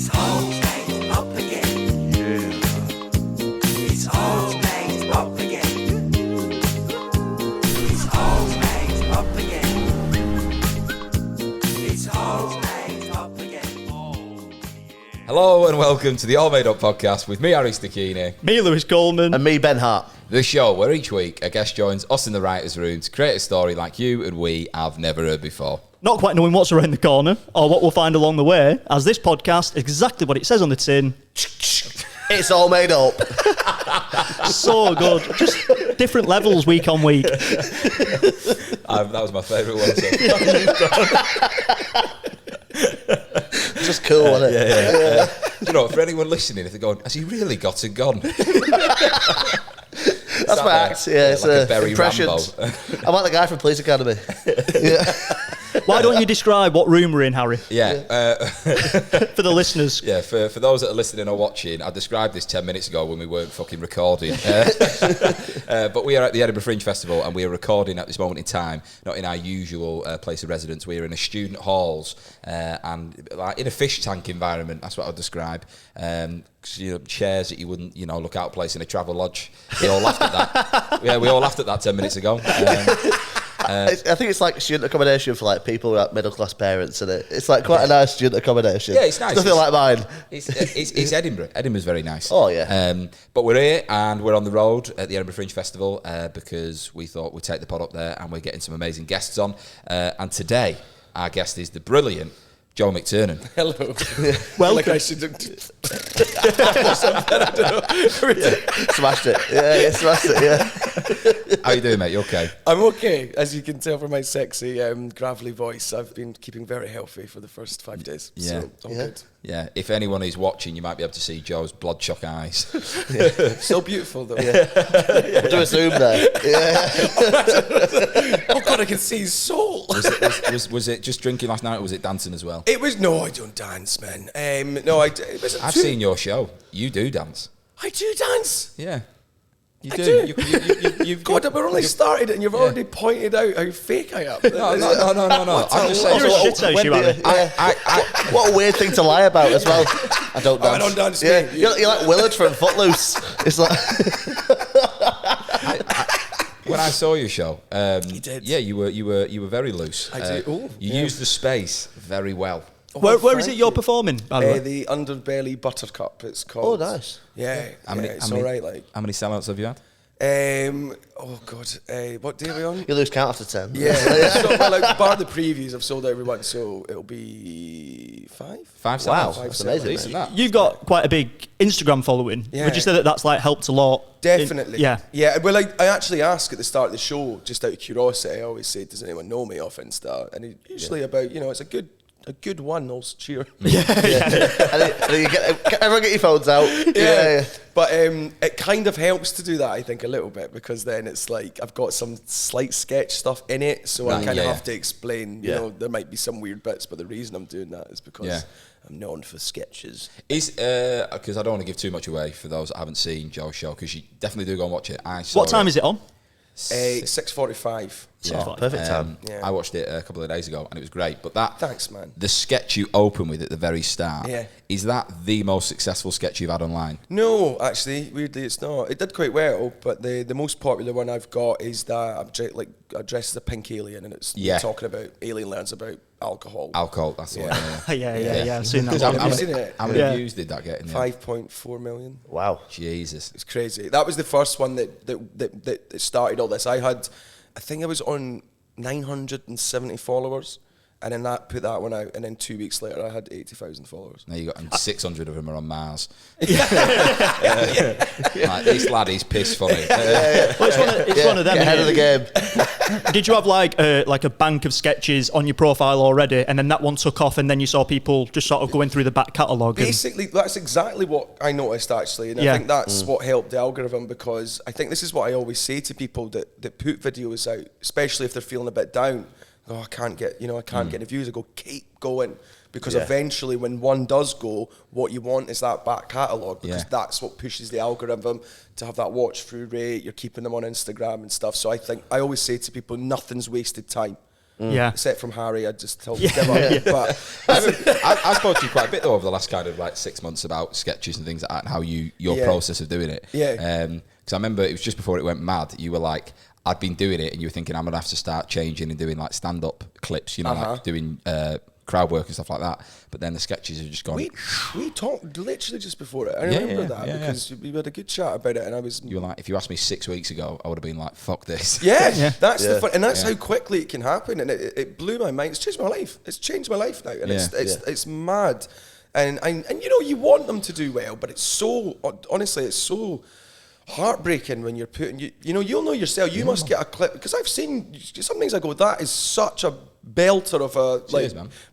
It's all made up again. Yeah. It's all made up again. It's all made up again. It's all made up again. Hello and welcome to the All Made Up podcast with me, Harry Stachini. Me, Lewis Coleman. And me, Ben Hart. The show where each week a guest joins us in the writer's room to create a story like you and we have never heard before. Not quite knowing what's around the corner or what we'll find along the way, as this podcast, exactly what it says on the tin. It's all made up. So good. Just different levels week on week. That was my favourite one. So. Just cool, wasn't it? Yeah. You know, for anyone listening, if they're going, has he really got a gun? That's my act. Yeah, it's like a Berry impressions. Rambo. I'm like the guy from Police Academy. Yeah. Why don't you describe what room we're in, Harry? Yeah. For the listeners. Yeah, for those that are listening or watching, I described this 10 minutes ago when we weren't fucking recording. But we are at the Edinburgh Fringe Festival and we are recording at this moment in time, not in our usual place of residence. We are in a student halls and like in a fish tank environment. That's what I'd describe. Chairs that you wouldn't, look out of place in a travel lodge. We all laughed at that. Yeah, we all laughed at that 10 minutes ago. I think it's like student accommodation for like people who are middle class parents, and it's like quite a nice student accommodation. Yeah, it's nice. It's nothing like mine. It's Edinburgh. Edinburgh's very nice. Oh yeah. But we're here and we're on the road at the Edinburgh Fringe Festival because we thought we'd take the pod up there and we're getting some amazing guests on. And today our guest is the brilliant Joe McTernan. Hello. Welcome. Like I should have... I don't know. Smashed it. Yeah, smashed it. Yeah. How you doing, mate? You okay? I'm okay. As you can tell from my sexy, gravelly voice, I've been keeping very healthy for the first 5 days. Yeah. So, all good. Yeah. If anyone is watching, you might be able to see Joe's bloodshot eyes. So beautiful, though. Yeah. We'll do a zoom there. Yeah. Oh, God, I can see his soul. Was it just drinking last night or was it dancing as well? It was... No, I don't dance, man. I've seen your show. You do dance. I do dance. Yeah. You I do. do. You've God, we're only started and you've already pointed out how fake I am. No. I'm just saying. You're a shit house, you Harry. What a weird thing to lie about as well. I don't dance. I don't dance, Yeah. mate. You're like Willard from Footloose. It's like... When I saw your show, You did. Yeah, you were very loose. I did. Oh, you yeah. used the space very well. Where is it you're performing, by the way? The Underbelly Buttercup, it's called. Oh, nice. Yeah, it's all right. Like, How many sellouts have you had? oh God, what day are we on? You lose count after 10. Yeah, so, well, like, bar the previews, I've sold out every one, so it'll be 5. 5 sellouts. Wow, Five that's sellouts. amazing. Decent, that. You've got quite a big Instagram following. Yeah. Would you say that that's like helped a lot? Definitely. Yeah. Yeah, well, I actually ask at the start of the show, just out of curiosity, I always say, does anyone know me off Insta? And usually about, it's a good one, I'll cheer. Yeah. And then you everyone get your phones out. Yeah. But it kind of helps to do that, I think, a little bit, because then it's like I've got some slight sketch stuff in it, so I kind of have to explain, there might be some weird bits, but the reason I'm doing that is because I'm known for sketches. Because I don't want to give too much away for those that haven't seen Joe's show, because you definitely do go and watch it. What time is it on? 6:45. Yeah. Perfect time. Yeah. I watched it a couple of days ago and it was great. But Thanks, man. the sketch you open with at the very start, Yeah. is that the most successful sketch you've had online? No, actually, weirdly, it's not. It did quite well, but the most popular one I've got is that I'm dressed as a pink alien, and it's talking about alien learns about alcohol. Alcohol, that's the one. Yeah, I've seen that. Have you seen it? How many views did that get in there? 5.4 million. Wow. Jesus. It's crazy. That was the first one that started all this. I think I was on 970 followers, and then put that one out, and then 2 weeks later I had 80,000 followers. Now you got, and 600 of them are on Mars. Like, this lad is piss funny. Well, it's one of them. Get ahead of the game. Did you have like a bank of sketches on your profile already, and then that one took off, and then you saw people just sort of going through the back catalogue? Basically, that's exactly what I noticed, actually, and I think that's what helped the algorithm, because I think this is what I always say to people that put videos out, especially if they're feeling a bit down. Oh, I can't get any views. I go, keep going, because eventually when one does go, what you want is that back catalogue, because that's what pushes the algorithm to have that watch through rate. You're keeping them on Instagram and stuff. So I always say to people, nothing's wasted time. Yeah. Except from Harry, I just told him to give up. But I spoke to you quite a bit though over the last kind of like 6 months about sketches and things like that, and how your process of doing it. Yeah. Because I remember it was just before it went mad. You were like, I'd been doing it, and you were thinking, I'm gonna have to start changing and doing like stand-up clips, you know, like doing crowd work and stuff like that. But then the sketches have just gone. we talked literally just before it. I remember that because we had a good chat about it, and I was. You were like, if you asked me 6 weeks ago, I would have been like, fuck this. That's the fun, and that's how quickly it can happen, and it blew my mind. It's changed my life. It's changed my life now, and it's mad. And you know, you want them to do well, but it's so honestly, it's so heartbreaking when you're putting you'll know yourself. You must get a clip, because I've seen some things I go, that is such a belter of a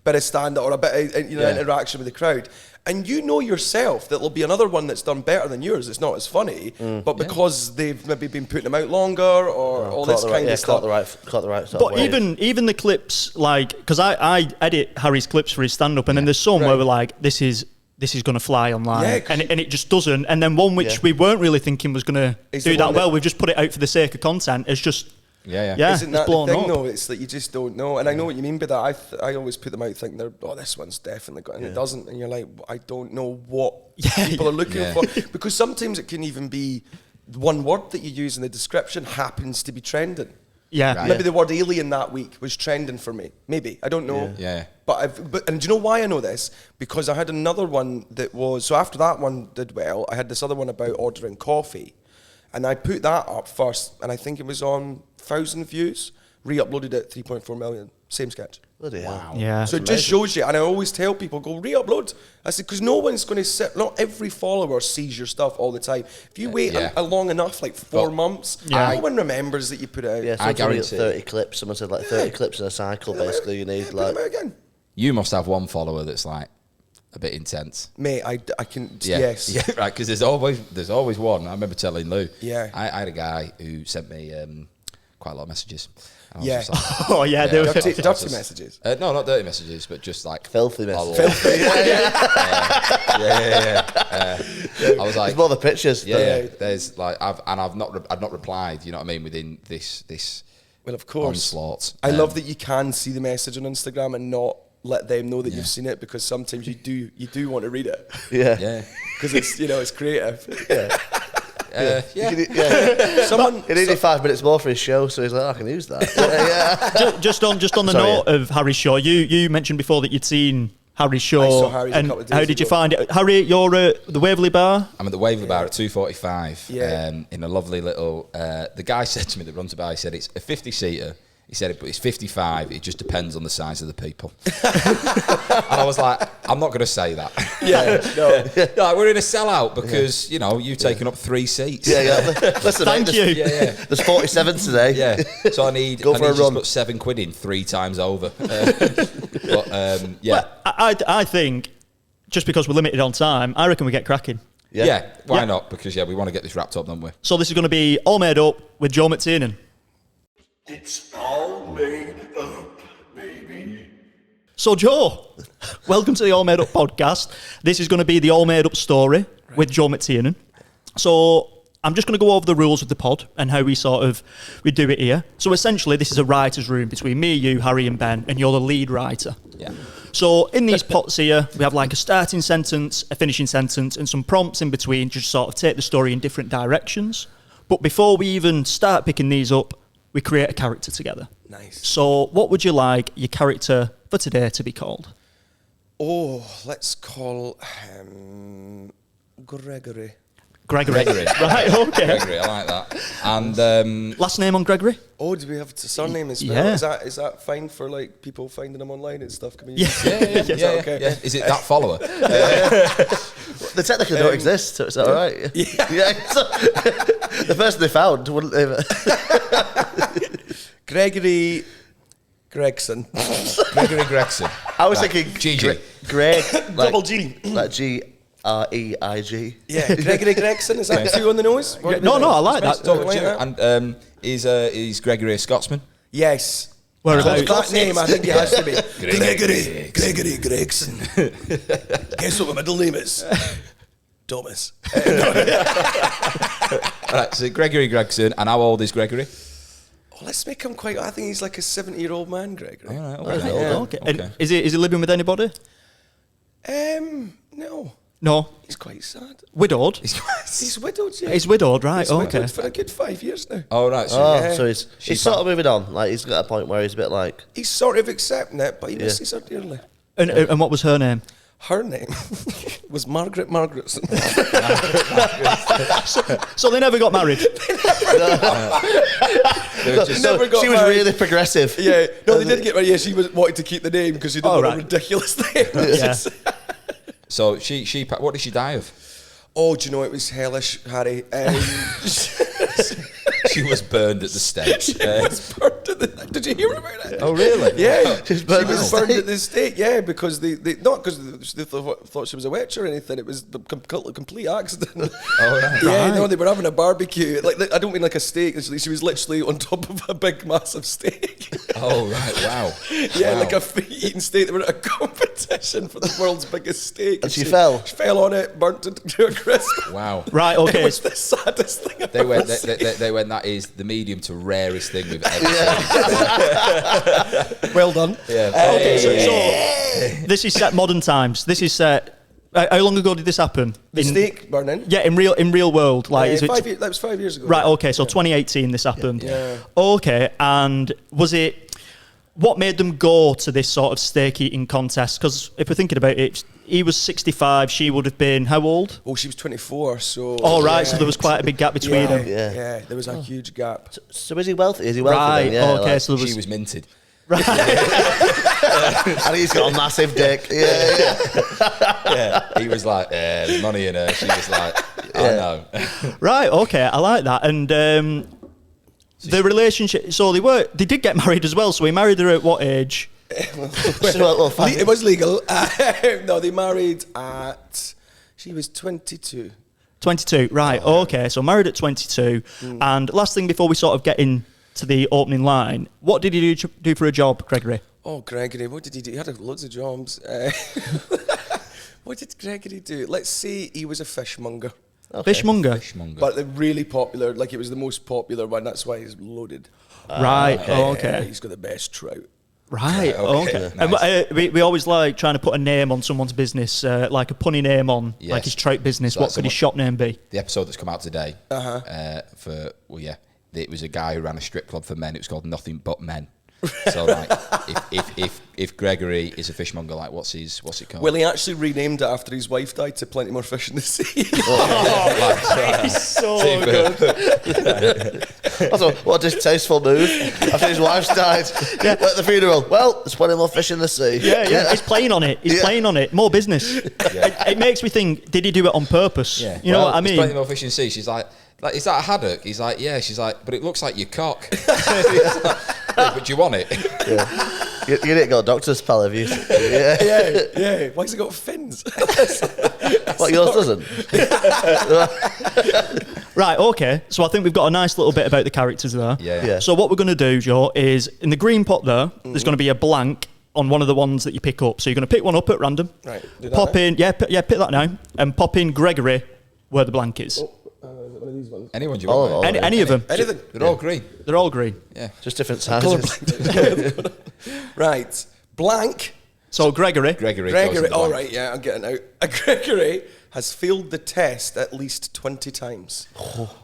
bit of stand or a bit of interaction with the crowd, and you know yourself that there'll be another one that's done better than yours. It's not as funny, but because they've maybe been putting them out longer or all this kind of stuff. Caught the right. But even the clips, like, because I edit Harry's clips for his stand-up, and then there's some where we're like, this is going to fly online, and it just doesn't. And then one which we weren't really thinking was going to do that well, we've just put it out for the sake of content. It's just Isn't that blown the thing up. though? It's that you just don't know, and I know what you mean by that. I always put them out thinking this one's definitely got, and it doesn't, and you're like, I don't know what people are looking for, because sometimes it can even be one word that you use in the description happens to be trending. Maybe the word alien that week was trending for me. Maybe, I don't know. But and do you know why I know this? Because I had another one that was, so after that one did well, I had this other one about ordering coffee, and I put that up first, and I think it was on 1,000 views. Re-uploaded it 3.4 million. Same sketch. Bloody hell. Yeah. So it just shows you, and I always tell people, go re-upload. I said, because no one's going to sit, not every follower sees your stuff all the time. If you wait long enough, like 4 months, no one remembers that you put it out. Yeah, so I guarantee 30 clips. Someone said like 30 clips in a cycle, basically. You need like. Again. You must have one follower that's like a bit intense. Mate, I can, yes. Yeah, right, because there's always one. I remember telling Lou. Yeah. I had a guy who sent me quite a lot of messages. Yeah. Oh yeah, they were dirty messages. No, not dirty messages, but just like filthy messages. I was like, there's more the pictures. There's like I'd not replied. You know what I mean? Within this. Well, of course. Onslaught. I love that you can see the message on Instagram and not let them know that you've seen it, because sometimes you do want to read it. Yeah. Because it's it's creative. Someone he needed 5 minutes more for his show, so he's like, I can use that. Just on the note of Harry's show, you mentioned before that you'd seen Harry's show. I saw Harry's a couple of days how did you ago. find it? Harry, you're at the Waverley Bar? I'm at the Waverley Bar at 2:45. Yeah. In a lovely little. The guy said to me that runs the bar, he said it's a 50-seater. He said, but it's 55. It just depends on the size of the people. And I was like, I'm not going to say that. Like, we're in a sellout because you've taken up 3 seats. Listen, thank you. There's 47 today. Yeah. So I need Go for a to run. put £7 in 3 times over. I think just because we're limited on time, I reckon we get cracking. Why not? Because we want to get this wrapped up, don't we? So this is going to be All Made Up with Joe McTernan. It's all made up, baby. So Joe, welcome to the All Made Up podcast. This is going to be the All Made Up story with Joe McTernan. So I'm just going to go over the rules of the pod and how we do it here. So essentially, this is a writer's room between me, you, Harry and Ben, and you're the lead writer. Yeah. So in these pots here, we have like a starting sentence, a finishing sentence, and some prompts in between to just sort of take the story in different directions. But before we even start picking these up, we create a character together. Nice. So what would you like your character for today to be called? Oh, let's call him Gregory. Gregory. Right, okay. Gregory, I like that. And last name on Gregory? Oh, do we have a surname as well? Yeah. Is that fine for like people finding him online and stuff? Can we Yeah. Okay. Is it that follower? They technically don't exist, so it's all right. So, the person they found wouldn't they? Gregory Gregson. Gregory Gregson. I was thinking GG. Greg, like, Double G. like Greig. Yeah, Gregory Gregson. Is that too on the nose? No, I like that. Like that. And is Gregory a Scotsman? Yes. Whereabouts? That name, I think it has to be. Gregory Gregson. Guess what my middle name is? Thomas. Right, so Gregory Gregson, and how old is Gregory? let's make him quite. I think he's like a 70-year-old man, Gregory. All right, That's okay. old. Yeah, Okay. okay. And is he living with anybody? No, No. he's quite sad. Widowed? He's widowed. Yeah, He's widowed, right? He's Okay. widowed for a good 5 years now. Oh, right. So Oh, Yeah. so he's sort of moving on. Like he's got a point where he's a bit like, He's sort of accepting it, but he misses her dearly. And what was her name? Her name was Margaret Margaretson. So they never got married. they were just- Never got she was married. really progressive. Yeah, no, they did get married. Yeah, she wanted to keep the name because she didn't Oh, want right. a ridiculous name. Yeah. So she what did she die of? Oh, do you know it was hellish, Harry? She was burned at the stake. Did you hear about it? Oh, really? Yeah, She was she burned was at the burned stake. at the stake. Yeah, because they not because they thought she was a witch or anything. It was the complete accident. Oh, right. Yeah, Right. no, they were having a barbecue. Like I don't mean like a steak. She was literally on top of a big, massive steak. Oh, right. Wow. Yeah, Wow. like a free-eating steak. They were at a competition for the world's biggest steak. And she fell? She fell on it, burnt it to a crisp. Wow. Right, It okay. was the saddest thing I've They ever went. seen. They went. That is the medium to rarest thing we've ever seen. Well done. Yeah. Okay, so this is set modern times. This is set. How long ago did this happen? The steak burning. Yeah, in real world. Like, is it 5 years, that was 5 years ago. right? Okay, so 2018 this happened. Yeah. Okay, and was it? What made them go to this sort of steak eating contest? Because if we're thinking about it, he was 65. She would have been how old? Oh, she was 24, so... Oh, right, yeah. so there was quite a big gap between yeah, them. yeah, there was a huge gap. So is he wealthy? Is he wealthy? Right, then? Yeah, okay, like- so there was... She was minted. and he's got a massive dick. Yeah, Yeah. He was like, there's money in her. She was like, I know. Right, okay, I like that. And the relationship, so they did get married as well, so he married her at what age? It was legal. No, they married at... She was 22. 22, right, okay, so married at 22. And last thing before we sort of get into the opening line, what did he do for a job, Gregory? Oh, Gregory, what did he do? He had loads of jobs. What did Gregory do? Let's say he was a fishmonger. Fishmonger? Fishmonger. But the really popular, like it was the most popular one, that's why he's loaded. Right, okay. He's got the best trout. Right, Okay, okay. nice. And we always like trying to put a name on someone's business, like a punny name on, Yes. like his trout business. So What that's could his someone- shop name be? The episode that's come out today. It was a guy who ran a strip club for men. It was called Nothing But Men. So like, if Gregory is a fishmonger, like what's it called? Well, he actually renamed it after his wife died to Plenty More Fish in the Sea. He's so good. Also, what a distasteful move. After his wife's died, at the funeral. Well, there's plenty more fish in the sea. Yeah, he's playing on it. He's playing on it. More business. It makes me think, did he do it on purpose? Yeah. You know Well, what I there's mean? Plenty More Fish in the Sea. She's like, is that a haddock? He's like, yeah. She's like, but it looks like your cock. Yeah, but do you want it? You didn't go doctor's pal, have you? Yeah. yeah. Why's he got fins? What, yours doesn't? Right, okay. So I think we've got a nice little bit about the characters there. Yeah. So what we're going to do, Joe, is in the green pot there, there's going to be a blank on one of the ones that you pick up. So you're going to pick one up at random. Right, do that Pop now? in, pick that now, and pop in Gregory where the blank is. One of these ones. Anyone do you All want? of mate? them. Any of them. Anything. They're all green. They're all green. Yeah. Just different sizes. Right. Blank. So Gregory. Gregory. Gregory. All All right, yeah, I'm getting out. Gregory has failed the test at least 20 times.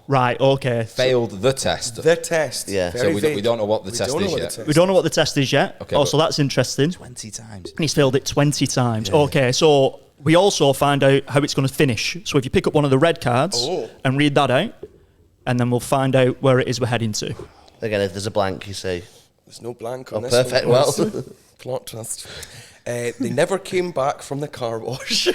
Right, okay. Failed the test. The test. Yeah. Very So we vague. don't know what the We test don't know is what the yet. test We don't know what the test is yet. Okay, Oh, but- so that's interesting. 20 times. And he's failed it 20 times. Okay, so we also find out how it's going to finish. So if you pick up one of the red cards Oh. and read that out, and then we'll find out where it is we're heading to. Again, if there's a blank, you say, There's no blank on oh, this perfect. one. Well, Plot twist. They never came back from the car wash.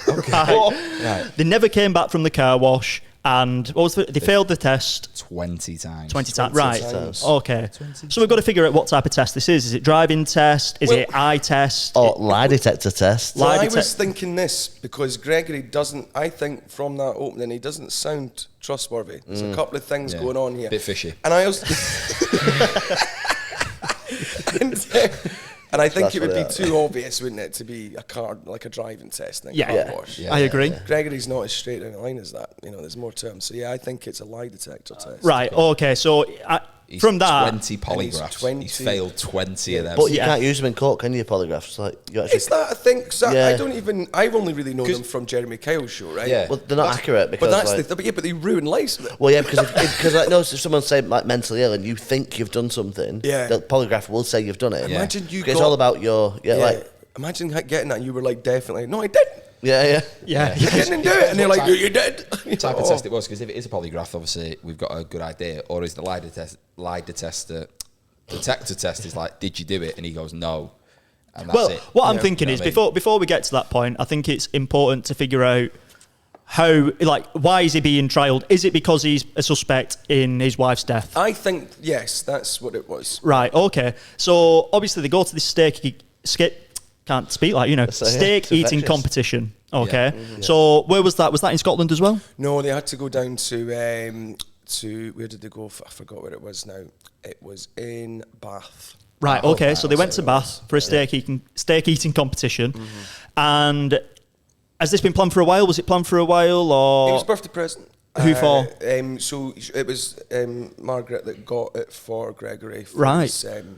Right. They never came back from the car wash, and what was they failed the test 20 times. 20 times. 20 Right. times. Okay. So we've got to figure out what type of test this is. Is it driving test? Is it eye test? or lie detector test. Lie Well, I detect- was thinking this because Gregory doesn't, I think from that opening, he doesn't sound trustworthy. There's a couple of things Yeah. going on here. Bit fishy. And I also... and I think That's it would what be it is. too obvious, wouldn't it, to be a car, like a driving test and a Yeah. car Yeah. wash. Yeah. I agree. Gregory's not as straight in the line as that. You know, there's more to him. So yeah, I think it's a lie detector test. Right. Okay. So He's From that- 20 polygraphs. 20. He's failed 20 of them. But you Yeah. can't use them in court, can you? Polygraphs, like you actually. Is that a thing? 'Cause Yeah. I've only really known them from Jeremy Kyle's show, right? Yeah. Well, they're not accurate because. But that's like, but they ruin lives. well, yeah, because like, no, if someone's saying like mentally ill and you think you've done something, Yeah. the polygraph will say you've done it. Yeah. Imagine you It's got, all about your like imagine getting that and you were like, definitely, no, I didn't. yeah. Yeah. You didn't do it. And they're like, you did. Type Oh. of test it was, because if it is a polygraph, obviously we've got a good idea. Or is the detector test is like, did you do it? And he goes, no. And that's Well, it. what I'm Yeah. thinking You is know what I mean? before we get to that point, I think it's important to figure out how, like, why is he being trialed? Is it because he's a suspect in his wife's death? I think, yes, that's what it was. Right. Okay. So obviously they go to this can't speak like So, yeah, steak it's eating infectious. competition. Okay. Yeah. So where was that? Was that in Scotland as well? No, they had to go down to where did they go? I forgot where it was now. It was in Bath. Right. Oh, Okay. right, So they went so to it Bath for a steak eating competition, and has this been planned for a while? Was it planned for a while, or It was a birthday present. Who for? So it was Margaret that got it for Gregory for Right.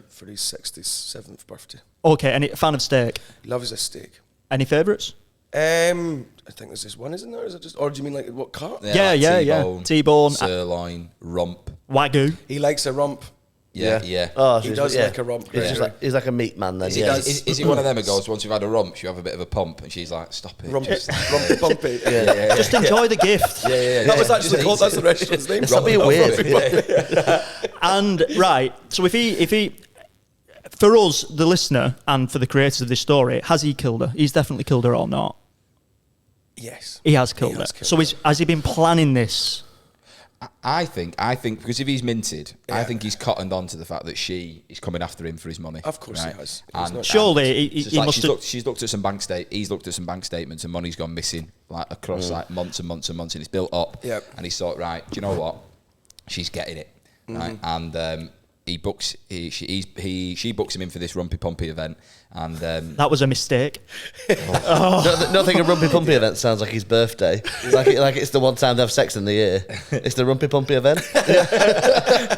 for his 67th birthday. okay? And a fan of steak. Loves a steak. Any favourites? I think there's this one, isn't there? Is it just, or do you mean like what cut? Yeah, like yeah. T-bone, T-bone, sirloin, rump. Wagyu. He likes a rump. Yeah. Oh, He so does yeah. like a rump. He's, just like, he's like a meat man then. Is, Yeah. is he one of them who goes, once you've had a rump, you have a bit of a pump, and she's like, stop it. Rump, just- rumpy bumpy. Just enjoy the gift. yeah. That was Just actually called. eat That's it. the restaurant's name. Stop being Rump weird. Bumpy. And right, so if he, for us, the listener, and for the creators of this story, has he killed her? He's definitely killed her or not? Yes. He has killed He her. has killed So her. has he been planning this? I think because if he's minted, I Yeah. think he's cottoned on to the fact that she is coming after him for his money. Of course he right? has. He's And, not- Surely it's he like must have. she's looked at some he's looked at some bank statements, and money's gone missing like across like months and months and months, and it's built up. Yep. And he's thought, right, do you know what? She's getting it, right? And she books him in for this rumpy pumpy event, and That was a mistake. Nothing a rumpy pumpy event sounds like his birthday. like it's the one time they have sex in the year. It's the rumpy pumpy event.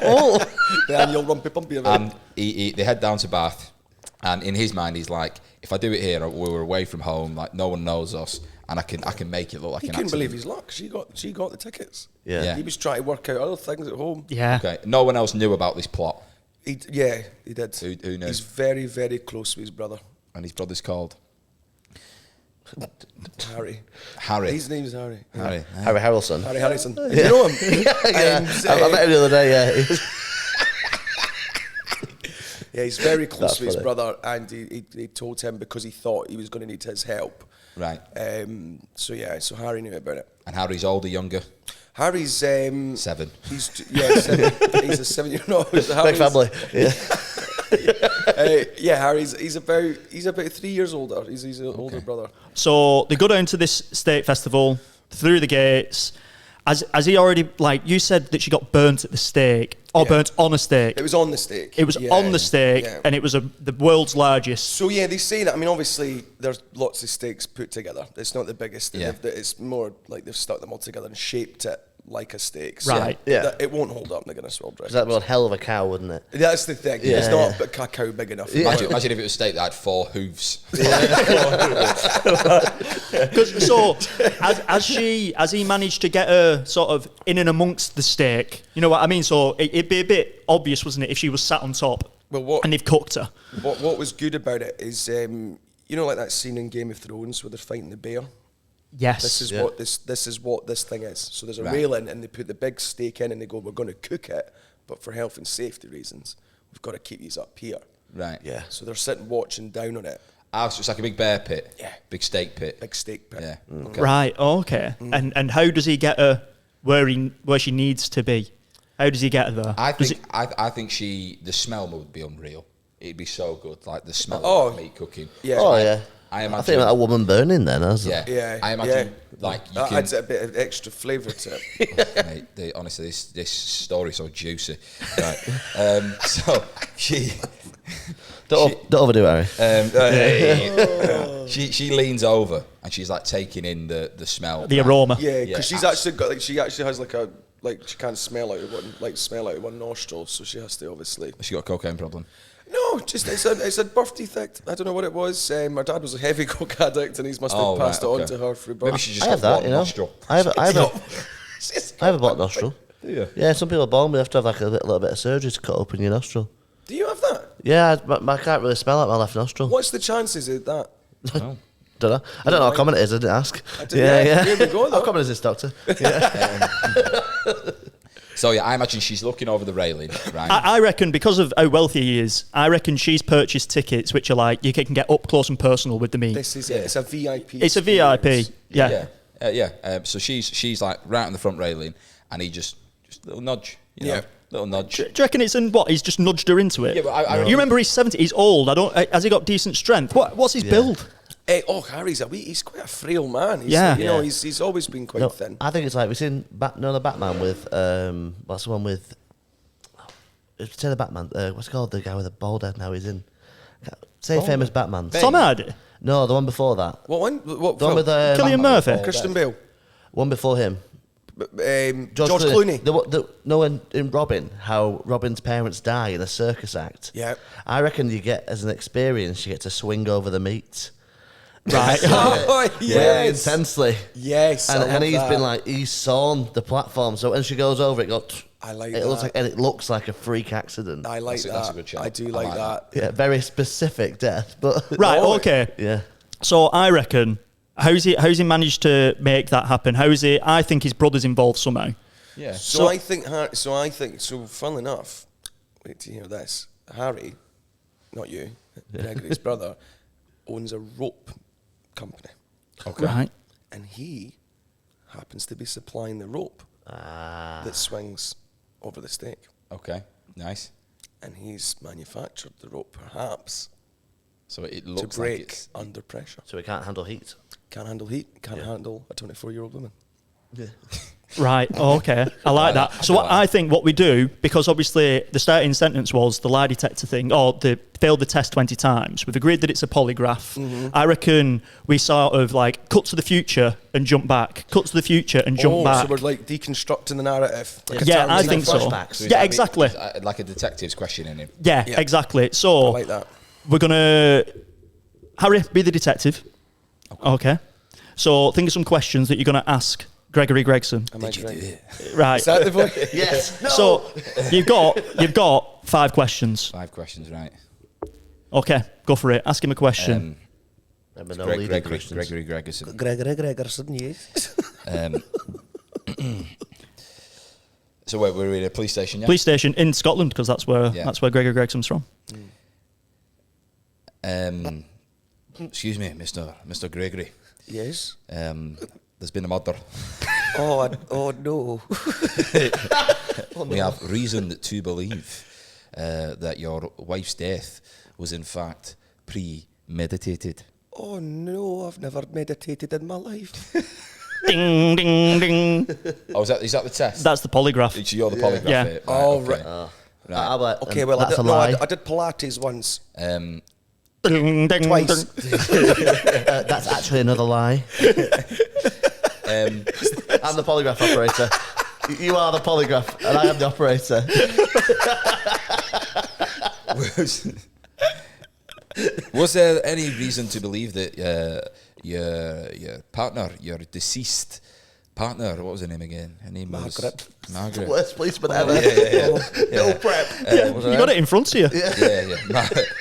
Oh. The annual rumpy bumpy event. and they head down to Bath, and in his mind he's like, if I do it here, we're away from home, like no one knows us, and I can make it look like He an couldn't accident. believe his luck. She got the tickets. Yeah. He was trying to work out other things at home. Yeah. Okay, no one else knew about this plot, He did. Who knew? He's very, very close with his brother, and his brother's called Harry. Harry. His name's Harry. Harry. Harry Harrelson. Harry Harrison. You know him? Yeah. And, I met him the other day. Yeah. He was- Yeah, he's very close That's with his funny. brother, and he told him because he thought he was going to need his help. Right. So Harry knew about it. And Harry's older, younger, Harry's 7. Seven. He's a 7-year-old. Big family. Yeah. Harry's about 3 years older. He's his older brother. So they go down to this steak festival through the gates. Has he already, like you said, that she got burnt at the stake or Yeah. burnt on a steak? It was on the steak. It was on the steak, yeah. and it was the world's largest. So yeah, they say that. I mean, obviously, there's lots of steaks put together. It's not the biggest. Yeah. It's more like they've stuck them all together and shaped it like a steak. Right. Yeah. It won't hold up in the Guinness World Records. That'd be one hell of a cow, wouldn't it? That's the thing. Yeah. It's not a cacao big enough. Imagine if it was a steak that had 4 hooves. So has he managed to get her sort of in and amongst the steak? You know what I mean? So it'd be a bit obvious, wasn't it, if she was sat on top and they've cooked her? What was good about it is, you know, like that scene in Game of Thrones where they're fighting the bear. Yes. This is what this thing is. So there's a Right. railing, and they put the big steak in, and they go, "We're going to cook it, but for health and safety reasons, we've got to keep these up here." Right. Yeah. So they're sitting watching down on it. Ah, so it's like a big bear pit. Yeah. Big steak pit. Big steak pit. Yeah. Okay. Right. Okay. And how does he get her where she needs to be? How does he get her there? I Does think I think the smell would be unreal. It'd be so good, like the smell Oh. of meat cooking. Yeah. Oh yeah. I I imagine. think about a woman burning then, hasn't Yeah. it? Yeah. I imagine like you that can. adds a bit of extra flavour to it. Mate, honestly, this story's so juicy. Right. So she. Don't overdo it, Harry. She leans over and she's like taking in the smell. the aroma? Yeah, Yeah, because she's abs- actually got she actually has like like she can't smell out of one nostril, so she has to obviously. She got a cocaine problem. No, just it's a birth defect. I don't know what it was. My dad was a heavy coke addict, and he's must have passed it on to her through birth. Maybe she just I have got that, one you know. nostril. I have a blocked nostril. Yeah. Yeah, some people are born with have to have like a little bit of surgery to cut open your nostril. Do you have that? Yeah, I can't really smell out my left nostril. What's the chances of that? Oh. Don't know. I don't know how common it is. I didn't ask. Yeah, here we go, though. How common is this, doctor? So yeah, I imagine she's looking over the railing, right? I reckon because of how wealthy he is, I reckon she's purchased tickets which are like you can get up close and personal with the meat. This is it. It's a VIP. It's a VIP. Yeah. So she's like right on the front railing, and he just a little nudge, you know, little nudge. Do you reckon it's in what? He's just nudged her into it. Yeah, but you remember he's 70. He's old. Has he got decent strength? What's his build? Harry's he's quite a frail man. He's always been quite thin. I think it's like we've seen the Batman with what's the one with say the Batman what's it called, the guy with the bald head now he's in famous Batman. Tom Hardy. No, the one before that. What one? What The one with Cillian Murphy. Christian Bale. one before him. George Clooney. In Robin, how Robin's parents die in a circus act. Yeah. I reckon you get as an experience, you get to swing over the meat. Right. Oh, Yeah, yes. intensely. Yes. And he's been like, he's sawn the platform. So when she goes over, it goes. I like it looks that. like, and it looks like a freak accident. I like That's that. a good shout. I do I like like that. Yeah, very specific death, but Right. Okay. yeah. So I reckon how's he managed to make that happen? I think his brother's involved somehow. Yeah. So I think. Funnily enough, wait to hear this. Harry, not you, Gregory's brother, owns a rope company, Okay. Right. and he happens to be supplying the rope that swings over the steak, Okay. Nice. and he's manufactured the rope, perhaps, So it to looks break like it's under pressure. So he can't handle heat. Can't handle heat. Can't handle a 24-year-old woman. Yeah. Right. Oh, okay. I like that. So I think what we do, because obviously the starting sentence was the lie detector thing, or they failed the test 20 times. We've agreed that it's a polygraph. Mm-hmm. I reckon we sort of like cut to the future and jump back, cut to the future and jump back. So we're like deconstructing the narrative. Like a Yeah, I Tarantino think so. flashbacks. So is Yeah, that exactly. like a detective's questioning him. Yeah, Yeah. exactly. So I like that. we're gonna Harry be the detective. Okay. So think of some questions that you're gonna ask Gregory Gregson. Am I Did you do correct? it? Right. Is that the voice? Yes. No. So you've got 5 questions. 5 questions, right? Okay, go for it. Ask him a question. Remember, no leading Gregory questions. Gregerson. Gregory Gregerson, yes. So we're in a police station, yeah? Police station in Scotland, because that's where Gregory Gregson's from. Excuse me, Mr. Gregory. Yes. There's been a murder. Oh no. We have reason to believe that your wife's death was in fact premeditated. Oh no, I've never meditated in my life. Ding, ding, ding. Oh, is that the test? That's the polygraph. So you're the polygraph. Yeah. Here. Oh, okay. right. Right. I'm like, Okay, well, I that's did, a no, lie. I did Pilates once. Ding, ding, Twice. ding. That's actually another lie. I'm the polygraph operator. You are the polygraph, and I am the operator. Was there any reason to believe that your partner, your deceased partner, what was her name again? Her name was Margaret. Worst policeman ever. No prep. You got it in front of you. Yeah.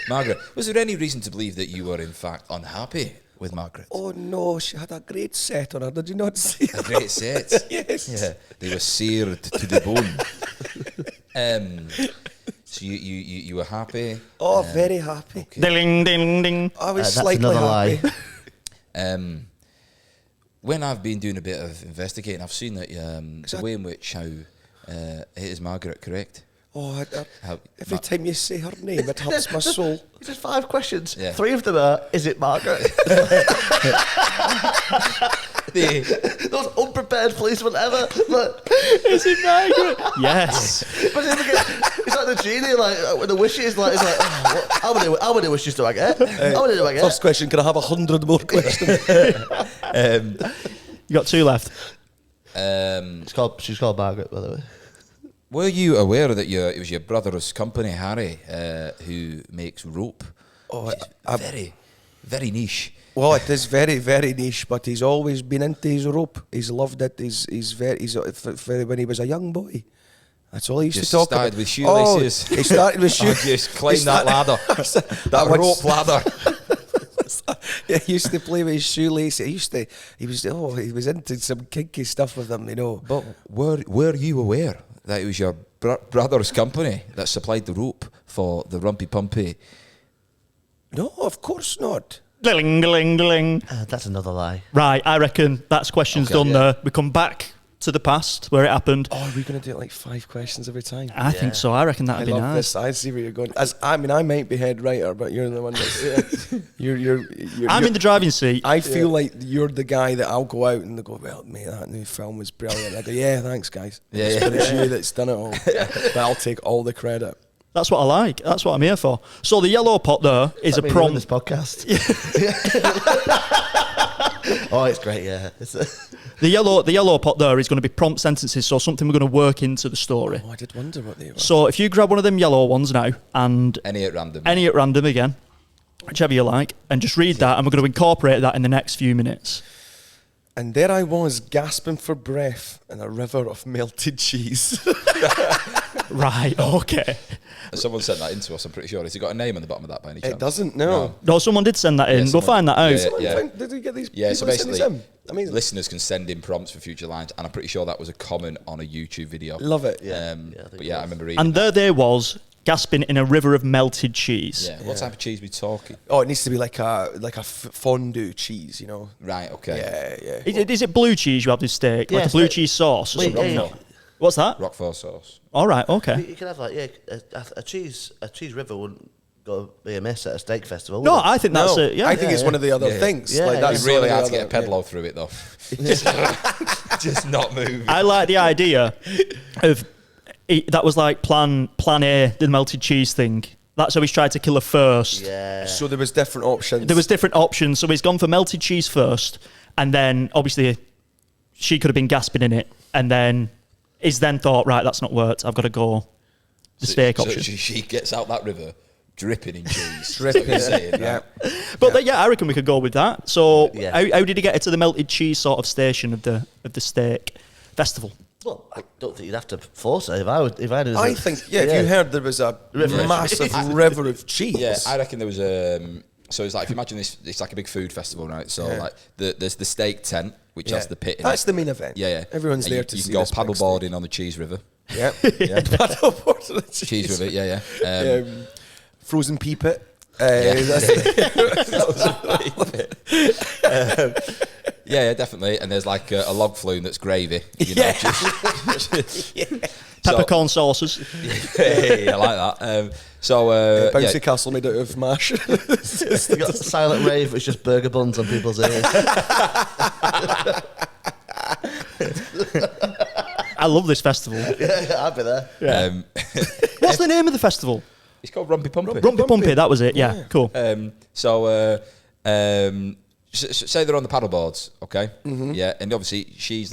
Margaret. Was there any reason to believe that you were in fact unhappy with Margaret? Oh no, she had a great set on her. Did you not see A great set. Yes. Yeah, they were seared to the bone. So you were happy. Oh, very happy. Okay. Ding, ding, ding. I was That's slightly another happy. lie. When I've been doing a bit of investigating, I've seen that the way in which how it is Margaret, correct? Oh, How, every time you say her name, it hurts my soul. It's just 5 questions. Yeah. 3 of them are, is it Margaret? Those unprepared policemen ever. Look, Is it Margaret? Yes. but it's like the genie, like with the wishes, like it's like, oh, how many wishes do I get? How many do I get? First question, can I have 100 more questions? You got 2 left. She's called Margaret, by the way. Were you aware that it was your brother's company, Harry, who makes rope? Oh, Which is very, very niche. Well, it is very, very niche, but he's always been into his rope. He's loved it. He's when he was a young boy. That's all he used Just to talk started about. with shoelaces. Oh, he started with Oh, shoelaces. just climb that ladder. That rope ladder. Yeah, he used to play with his shoelaces. He was into some kinky stuff with them, you know. But were you aware that it was your brother's company that supplied the rope for the Rumpy Pumpy? No, of course not. Gling, gling, gling. That's another lie. Right, I reckon that's questions Okay, done yeah. there. We come back to the past where it happened. Oh, are we going to do it like 5 questions every time? I think so. I reckon I that'd be love nice. this. I see where you're going. I might be head writer, but you're the one that's you're I'm in the driving seat. I feel like you're the guy that I'll go out and they go, well, mate, that new film was brilliant. I go, yeah, thanks, guys. Yeah, But it's you that's done it all. But I'll take all the credit. That's what I like. That's what I'm here for. So the yellow pot there is a This prompt. podcast. Oh, it's great. Yeah. The yellow pot there is going to be prompt sentences, so something we're going to work into the story. Oh, I did wonder what they were. So if you grab one of them yellow ones now and Any at random. any at random again, whichever you like, and just read that, and we're going to incorporate that in the next few minutes. And there I was, gasping for breath in a river of melted cheese. Right, okay. Someone sent that into us, I'm pretty sure. Has it got a name on the bottom of that by any chance? It doesn't, no. No, someone did send that in. Yeah, we'll someone- find that out. Yeah. Did we get these? Yeah, people so to send basically, these in? Amazing. listeners can send in prompts for future lines, and I'm pretty sure that was a comment on a YouTube video. Love it. Yeah. But yeah, I remember reading And that. there was gasping in a river of melted cheese. Yeah. What type of cheese we talking? Oh, it needs to be like a fondue cheese, you know. Right, okay. Yeah. Is it blue cheese you have this steak? Like Yeah, a blue so- cheese sauce? Or Wait, something? yeah. What's that? Roquefort sauce. All right, okay. You can have a cheese river wouldn't go be a miss at a steak festival. No, would it? I think that's it. Yeah. I think it's one of the other things. Yeah, like yeah. that's It's really one of hard the to get a other- pedalo through it, though. Just not moving. I like the idea of that was like plan A, the melted cheese thing. That's how he's tried to kill her first. Yeah. So there was different options. There was different options, so he's gone for melted cheese first, and then obviously she could have been gasping in it, and then he's then thought, right, that's not worked. I've got to go the steak option. She gets out that river dripping in cheese. Dripping, Is that what you're saying, yeah. right? But yeah, I reckon we could go with that. So Yeah. how did he get her to the melted cheese sort of station of the steak festival? Well, I don't think you'd have to force it. If I knew. I think, if you heard there was a massive river of cheese. Yeah, I reckon there was so it's like, if you imagine this, it's like a big food festival, right? So like there's the steak tent, which has the pit in That's it. the main event. Yeah. Everyone's And there you, to you see can go this big paddleboarding on the cheese river. steak. Yeah. Paddleboard on the Cheese river, yeah. Frozen pea pit. Yeah, definitely. And there's like a log flume that's gravy. You know, Peppercorn sauces. Hey, I like that. Bouncy castle made out of mash. you got silent rave, it's just burger buns on people's ears. I love this festival. Yeah, I'd be there. What's the name of the festival? It's called Rumpy Pumpy. Rumpy Pumpy, that was it. Yeah, cool. Say they're on the paddleboards, okay? Yeah, and obviously she's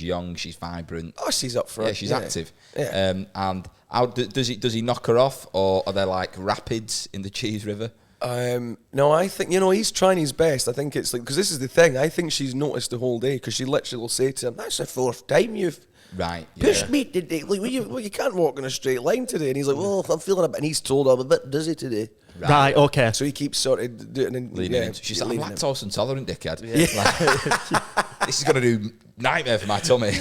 young, she's vibrant. Oh, she's up for Yeah, it. she's active. Yeah. And how does he knock her off, or are there like rapids in the cheese river? No, I think, he's trying his best. I think it's like, because this is the thing, I think she's noticed the whole day, because she literally will say to him, that's the 4th time you've Right. pushed me today. Like, you can't walk in a straight line today. And he's like, well, I'm feeling a bit, and he's told I'm a bit dizzy today. Right, okay. So he keeps sort of doing it. Leaning in. She's like, I'm leaning in. lactose intolerant, dickhead. Like, this is going to do nightmare for my tummy.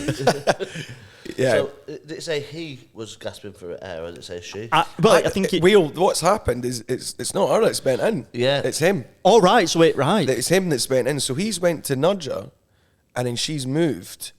Yeah. So, did it say he was gasping for air, or did it say she? I think it. What's happened is it's not her that's bent in. Yeah. It's him. All right, so right. It's him that's bent in. So he's went to nudge her, and then she's moved.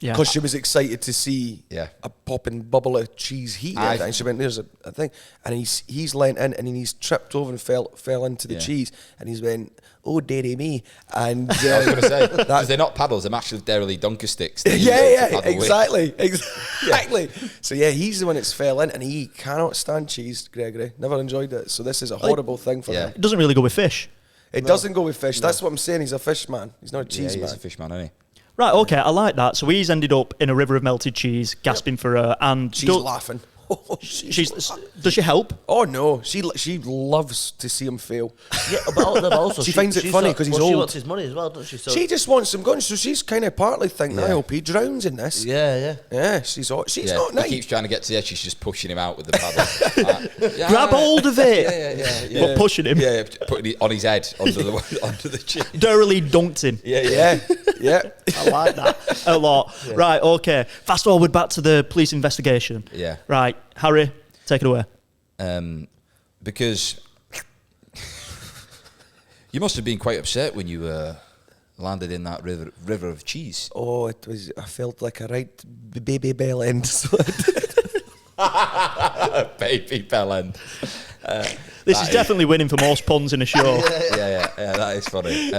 Yeah. Because she was excited to see a popping bubble of cheese heat, and she went, "There's a thing," and he's leant in, and then he's tripped over and fell into the cheese, and he's went, "Oh, dearie me!" And I was going to say, because they're not paddles, they're massively dunker sticks. They use it to yeah, paddle with. exactly. So yeah, he's the one that's fell in, and he cannot stand cheese. Gregory never enjoyed it, so this is a horrible thing for him. It doesn't really go with fish. It doesn't go with fish. That's what I'm saying. He's a fish man. He's not a cheese He's man. a fish man, isn't he? Right, okay, I like that. So he's ended up in a river of melted cheese, gasping for her, and She's laughing. does she help? Oh no, she loves to see him fail. Yeah, but also She finds it funny 'cause he's She old. wants his money as well, doesn't she? So She just wants him gone, so she's kind of partly thinking, I hope he drowns in this. yeah. Yeah, she's not He nice. keeps trying to get to the edge. She's just pushing him out with the paddle. Grab hold of it. Yeah. But pushing him. Yeah, putting it on his head under the chin. Thoroughly dunked him. Yeah. I like that a lot. Right, okay. Fast forward back to the police investigation. Yeah. Right, Harry, take it away. Because you must have been quite upset when you landed in that river of cheese. Oh, it was. I felt like a right baby bell end. So Baby bellend. This is definitely winning for most puns in a show. Yeah, that is funny.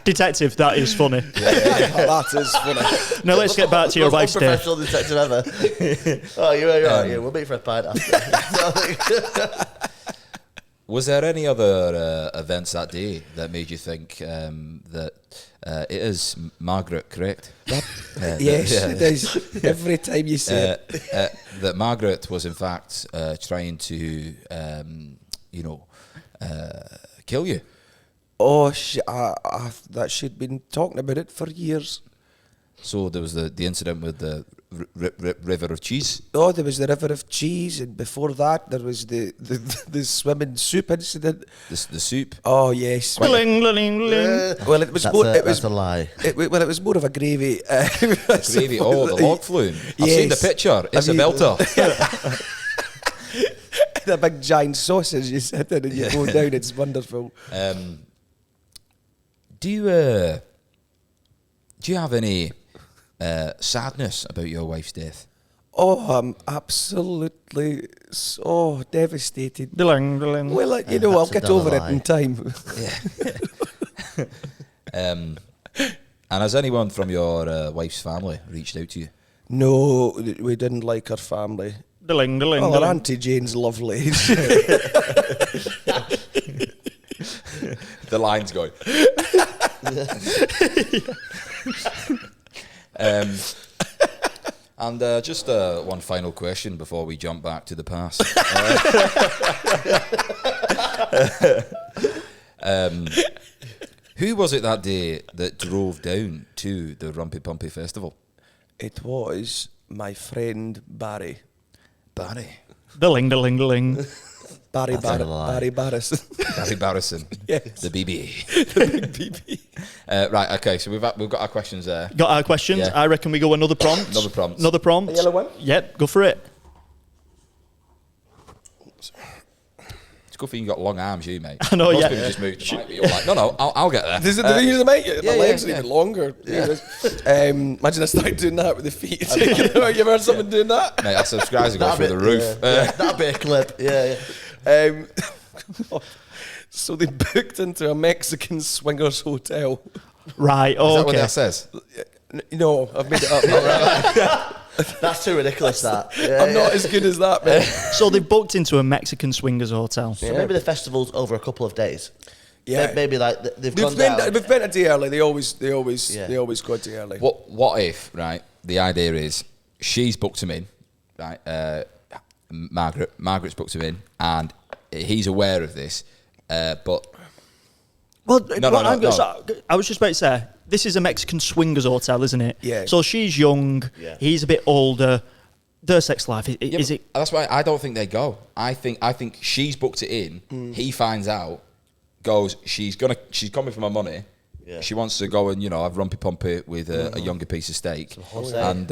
Detective, that is funny. that is funny. Now let's get back to your wife's day. Professional detective ever. Oh, you're right. Yeah, we'll meet for a pint after. Was there any other events that day that made you think that it is Margaret, correct? Yes, it is. Every time you say it. That Margaret was in fact trying to, kill you. Oh, that she'd been talking about it for years. So there was the incident with the river of cheese. Oh, there was the river of cheese, and before that there was the swimming soup incident. The soup. Oh yes. Bling, bling, bling. Well, it was That's more. a, It was that's a lie. It was more of a gravy. Gravy. Oh, the log flume. I've seen the Yes. picture. It's Have a you- belter. The big giant sausage you sit in and you go down. It's wonderful. Do you have any sadness about your wife's death? Oh, I'm absolutely so devastated. Bling, bling. Well, I'll That's a get double over it lie. in time. And has anyone from your wife's family reached out to you? No, we didn't like her family. Bling, bling, Well, her bling. Auntie Jane's lovely. The line's going. And just one final question before we jump back to the past. Who was it that day that drove down to the Rumpy Pumpy Festival? It was my friend Barry. Barry. Bling, bling, bling. Barry That's a lie. Barry Barrison. Barry Barrison. Yes. The BB. The big BB. Right, okay, so we've got our questions there. Got our questions. Yeah. I reckon we go another prompt. Another prompt. Another prompt. A yellow one? Yep, go for it. It's good for you got long arms, you, mate. I know, Most yeah. people just move the mic, but you're like, no, I'll get there. This is the thing is, mate. My yeah, legs yeah. are even longer. Imagine I started doing that with the feet. You ever heard someone doing that? Mate, our subscribers are going through the roof. That'd be a clip. Yeah. So they booked into a Mexican swingers hotel. Right, Is that what okay. that says? No, I've made it up. That's too ridiculous, that. Yeah, I'm not as good as that, man. So they've booked into a Mexican swingers hotel. So maybe the festival's over a couple of days. Yeah. Maybe like they've We've gone down. been a day early. They always Yeah. go a day early. What if, right, the idea is she's booked him in, right, Margaret's booked him in, and he's aware of this, but... Well, No. I was just about to say, this is a Mexican swingers hotel, isn't it? Yeah. So she's young, Yeah. he's a bit older. Their sex life, Yeah, is but it? That's why I don't think they go. I think she's booked it in, he finds out, goes, she's coming for my money, Yeah. she wants to go and, have Rumpy Pumpy with a younger piece of steak, Jose. and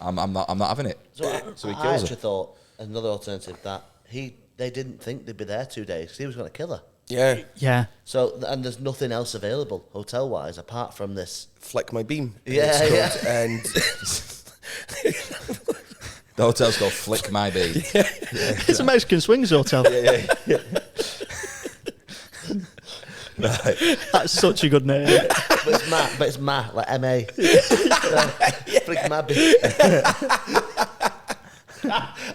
I'm not having it. So So he I kills actually her. thought another alternative that they didn't think they'd be there 2 days because he was going to kill her. Yeah, Yeah. So and there's nothing else available hotel wise apart from this. flick my beam. Yeah, it's yeah. called, and The hotel's called Flick My Bee. It's a Mexican swingers hotel. Right. That's such a good name. But it's Ma, like M-A. Flick my bee.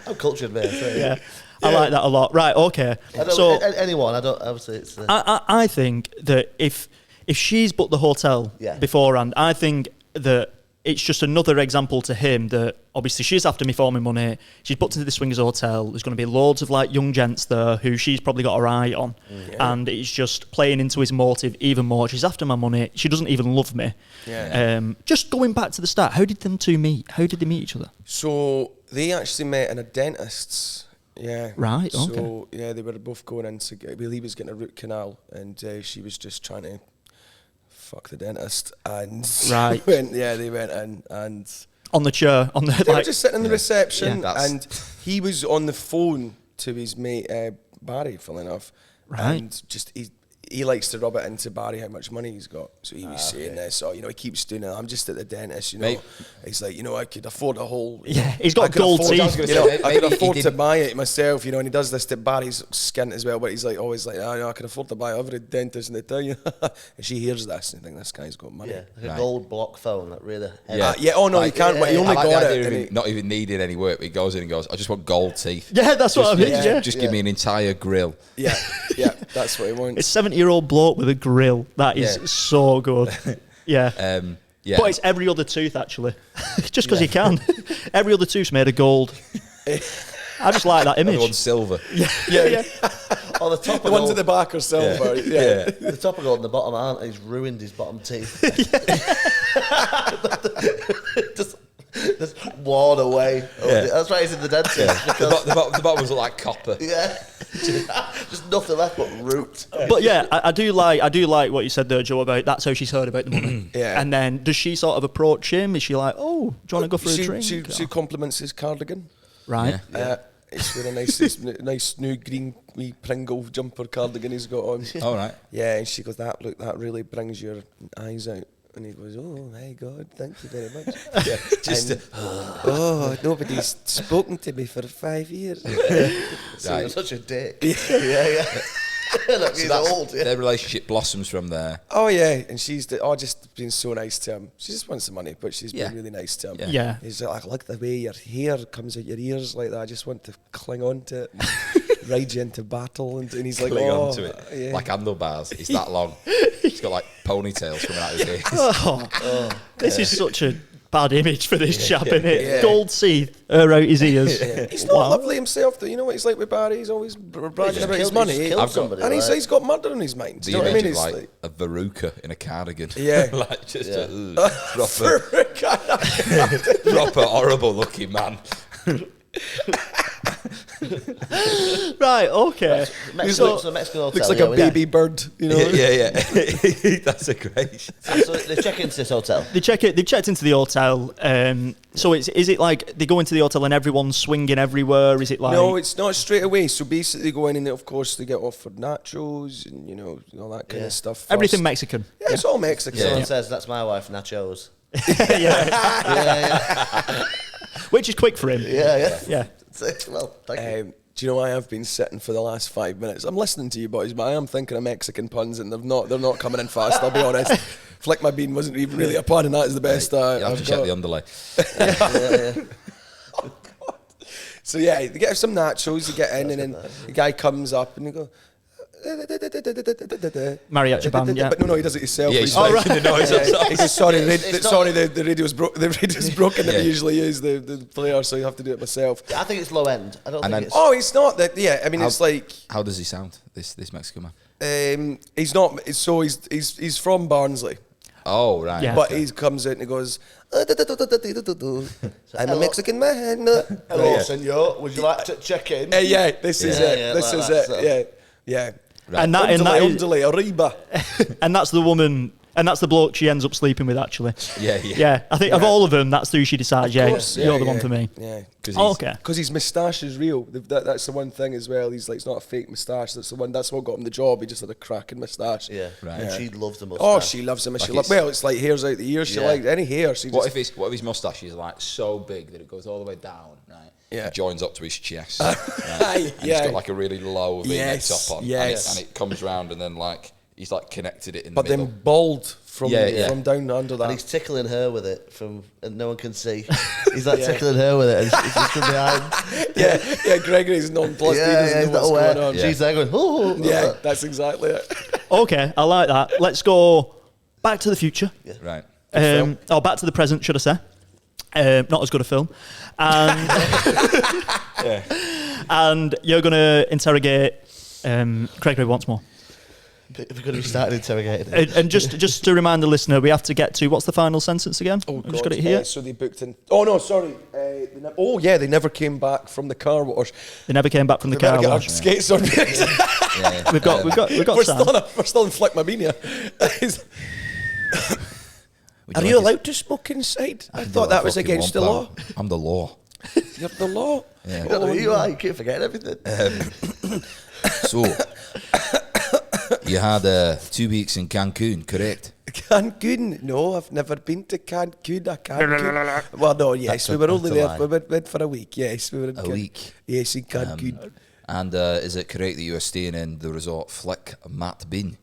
I'm cultured, man. So, Yeah. I like that a lot. Right, okay. I don't, So anyone, I don't, obviously it's... I think that if if she's booked the hotel Yeah. beforehand, I think that it's just another example to him that obviously she's after me for my money. She's booked into the Swingers Hotel. There's going to be loads of like young gents there who she's probably got her eye on, and it's just playing into his motive even more. She's after my money. She doesn't even love me. Just going back to the start, how did them two meet? How did they meet each other? So they actually met in a dentist's. Yeah. Right, So yeah, they were both going in to get. Well, he was getting a root canal, and she was just trying to fuck the dentist. And Right. they went in and On the chair, on the they were like. just sitting in the reception, Yeah. and he was on the phone to his mate Barry, funnily enough, Right. and just he likes to rub it into Barry how much money he's got. So he was saying this, he keeps doing it. I'm just at the dentist, Mate. He's like, I could afford a whole. Yeah, he's got I could gold afford- teeth. I was gonna You know, say, I maybe could he afford to didn't- buy it myself, and he does this to Barry's skint as well. But he's like always like, I can afford to buy every dentist in the town. And she hears this and think this guy's got money. Yeah, like a Right. gold block phone, that really heavy. Yeah. Oh no, Like, he can't. But he I only like the got idea it. of and him not even needing any work, but he goes in and goes, I just want gold teeth. Yeah, that's what I mean. Just, Yeah, just give me an entire grill. yeah, that's what he wants. it's 70-year-old bloke with a grill. That is Yeah. so good. Yeah. Yeah. But it's every other tooth, actually. Just because he can. Every other tooth's made of gold. I just like that image. Everyone's silver. Yeah. Oh, the top The of ones gold, at the back are silver. Yeah. the top of gold and the bottom aren't. He's ruined his bottom teeth. just worn away. Yeah. That's why he's in the dentist. The, Because, the bottoms look like copper. yeah, just nothing left but root. But yeah, I do like what you said there, Joe, about that's how she's heard about the money. Yeah. And then does she sort of approach him? Is she like, oh, do you want to go for a drink? She compliments his cardigan. Right. Yeah. It's with a nice new green wee Pringle jumper cardigan he's got on. All right. Yeah, and she goes, that really brings your eyes out. And he goes, oh my God, thank you very much. Yeah. Just And, nobody's spoken to me for 5 years. So you're right. such a dick. yeah. Look, he's old. Yeah. Their relationship blossoms from there. Oh yeah, and she's just been so nice to him. She just wants the money, but she's Yeah. been really nice to him. Yeah. He's like, I like the way your hair comes out your ears like that. I just want to cling on to it, and ride you into battle, and he's like, Cling oh, on to it. yeah. Like handlebars. It's that long. He's got like ponytails coming out of his ears. This is such a bad image for this chap, isn't it? Yeah. Gold teeth, her out his ears. He's not lovely himself, though. You know what he's like with Barry? He's always bragging about his money. He's killed I've got- somebody, And right? he's got murder on his mind. Do The you know what I image mean? of It's like a veruca in a cardigan. Yeah. Like just Yeah. a proper horrible looking man. Right, okay. Mexico, so Mexican hotel. looks like yeah, a we- baby bird, you know? yeah. That's a great. So they check into this hotel. They checked into the hotel. So is it like they go into the hotel and everyone's swinging everywhere? Is it like No, it's not straight away. So basically, they go in and of course they get offered nachos and all that kind Yeah. of stuff. everything first. Mexican? Yeah, it's all Mexican. Someone says, that's my wife, nachos. Yeah. Which is quick for him. Yeah. Yeah. Well, thank you. Do you know I have been sitting for the last 5 minutes? I'm listening to you boys, but I am thinking of Mexican puns, and they're not coming in fast. I'll be honest. Flick my bean wasn't even really a pun, and that is the best. You have I've to check got. the underlay. So yeah, they get some nachos. You get in, and then the guy comes up, and you go. Mariachi band, yeah. But no, he does it himself. Yeah, he's like, making the noise Yeah, himself. he says, sorry, It's not- sorry, the radio's broke. The radio's broken. That Yeah. we usually use the player, so you have to do it myself. I think it's low end. I don't And think then- it's... Oh, it's not that. Yeah, I mean, it's like How does he sound? This Mexican man. he's not. So he's from Barnsley. Oh right. Yeah. But he comes out and he goes, I'm a Hello. Mexican man. Hello, Yeah. senor. Would you like to check in? Yeah, this is Yeah, it. yeah, This like is that, it. so. Yeah. Right. And that is, Undulate, arriba. and that's the woman, and that's the bloke she ends up sleeping with. Actually, Yeah. yeah. I think of all of them, that's who she decides. Yeah, course, you're yeah, the one yeah. for me. Yeah. Oh, okay. Because his moustache is real. That's the one thing as well. He's like, it's not a fake moustache. That's what got him the job. He just had a cracking moustache. Yeah. Right. And she loves the mustache. Oh, she loves him. Like Well, it's like hairs out the ears. She Yeah. likes any hair. She What just, if his mustache is like so big that it goes all the way down, right? Yeah. It joins up to his chest. Right? And he's Yeah. got like a really low V-neck Yes, top on. yes. And it comes round and then like he's like connected it in but the middle. then bald from Yeah. from down under that. And he's tickling her with it and no one can see. He's like tickling her with it and she's just from behind. yeah, Gregory's nonplussed. He doesn't he's know not what's aware. going on. Yeah. She's there going, oh. Yeah, that's exactly it. Okay, I like that. Let's go Back to the Future. Right. Or Back to the Present, should I say. Not as good a film. And, and you're going to interrogate Gregory once more. We're going to be starting interrogating. And just to remind the listener, we have to get to, what's the final sentence again? Oh, I've just got it here. So they booked in. Oh no, sorry. They never came back from the car wash. They never came back from the They car never got our wash. skates on. We've got We're time. still in Flick My Beania. Would Are like you to- allowed to smoke inside? I can do thought what that I was fucking against the want, law. pal. I'm the law. You're the law. Yeah. You keep forgetting everything. So, you had 2 weeks in Cancun, correct? Cancun? No, I've never been to Cancun. Well, no, yes, we were only that's a there. lie. We went for a week. Yes, we were in A week. Yes, in Cancun. And is it correct that you were staying in the resort Flick Matt Bean?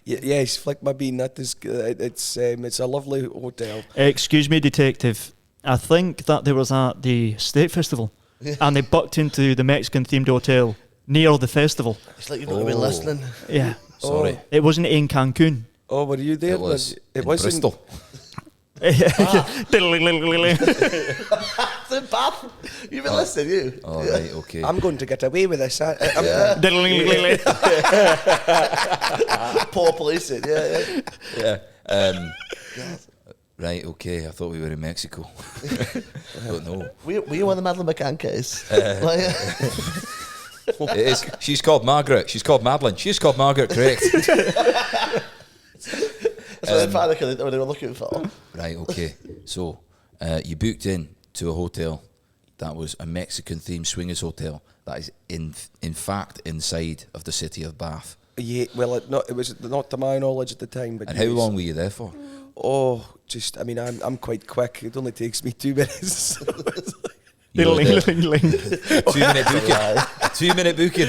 Yes, Flick My Bean. That is, it's a lovely hotel. Excuse me, detective. I think that they was at the State Festival and they booked into the Mexican-themed hotel near the festival. It's like you've not been listening. Yeah. Sorry. It wasn't in Cancun. Oh, were you there? It was in was Bristol. The bath. You've been listening, you. All right, okay. I'm going to get away with this. Poor policing. Yeah. Right, okay. I thought we were in Mexico. But no. Were you on the Madeleine McCann case? It is. She's called Margaret. She's called Madeline. She's called Margaret, correct? That's what they were looking for. Right, okay. So, you booked in to a hotel that was a Mexican-themed swingers hotel that is, in fact, inside of the city of Bath. Yeah, well, it was not to my knowledge at the time. But And how long were you there for? Oh, I'm quite quick. It only takes me 2 minutes. You were there. 2-minute 2-minute booking.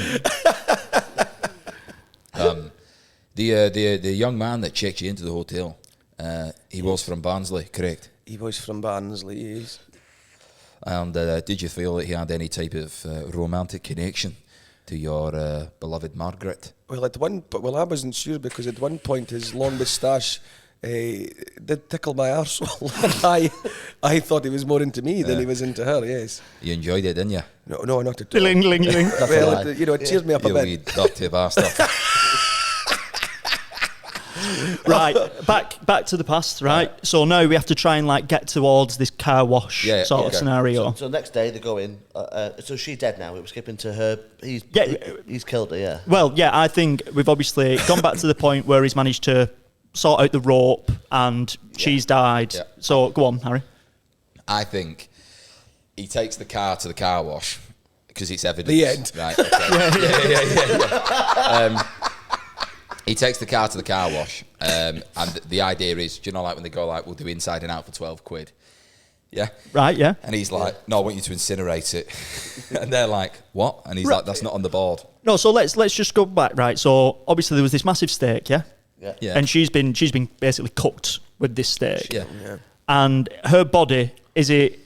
The young man that checked you into the hotel, he was from Barnsley, correct? He was from Barnsley, yes. And did you feel that he had any type of romantic connection to your beloved Margaret? Well, I wasn't sure because at one point his long moustache did tickle my arsehole. I thought he was more into me than he was into her. Yes. You enjoyed it, didn't you? No, not at all. That's a lie. Well, it cheered me up a You bit. wee dirty bastard. Right, back to the past, right? So now we have to try and get towards this car wash sort of scenario. So next day they go in. So she's dead now. It was skipping to her. He's killed her. Yeah. Well, yeah, I think we've obviously gone back to the point where he's managed to sort out the rope and she's died. Yeah. So go on, Harry. I think he takes the car to the car wash because it's evidence. The end. Right. Okay. Yeah. He takes the car to the car wash, and the idea is, do you know, when they go we'll do inside and out for 12 quid. Yeah. Right. Yeah. And he's like, no, I want you to incinerate it. And they're like, what? And he's like, that's not on the board. No. So let's just go back. Right. So obviously there was this massive steak. Yeah. Yeah. And she's been basically cooked with this steak. Yeah. And her body is it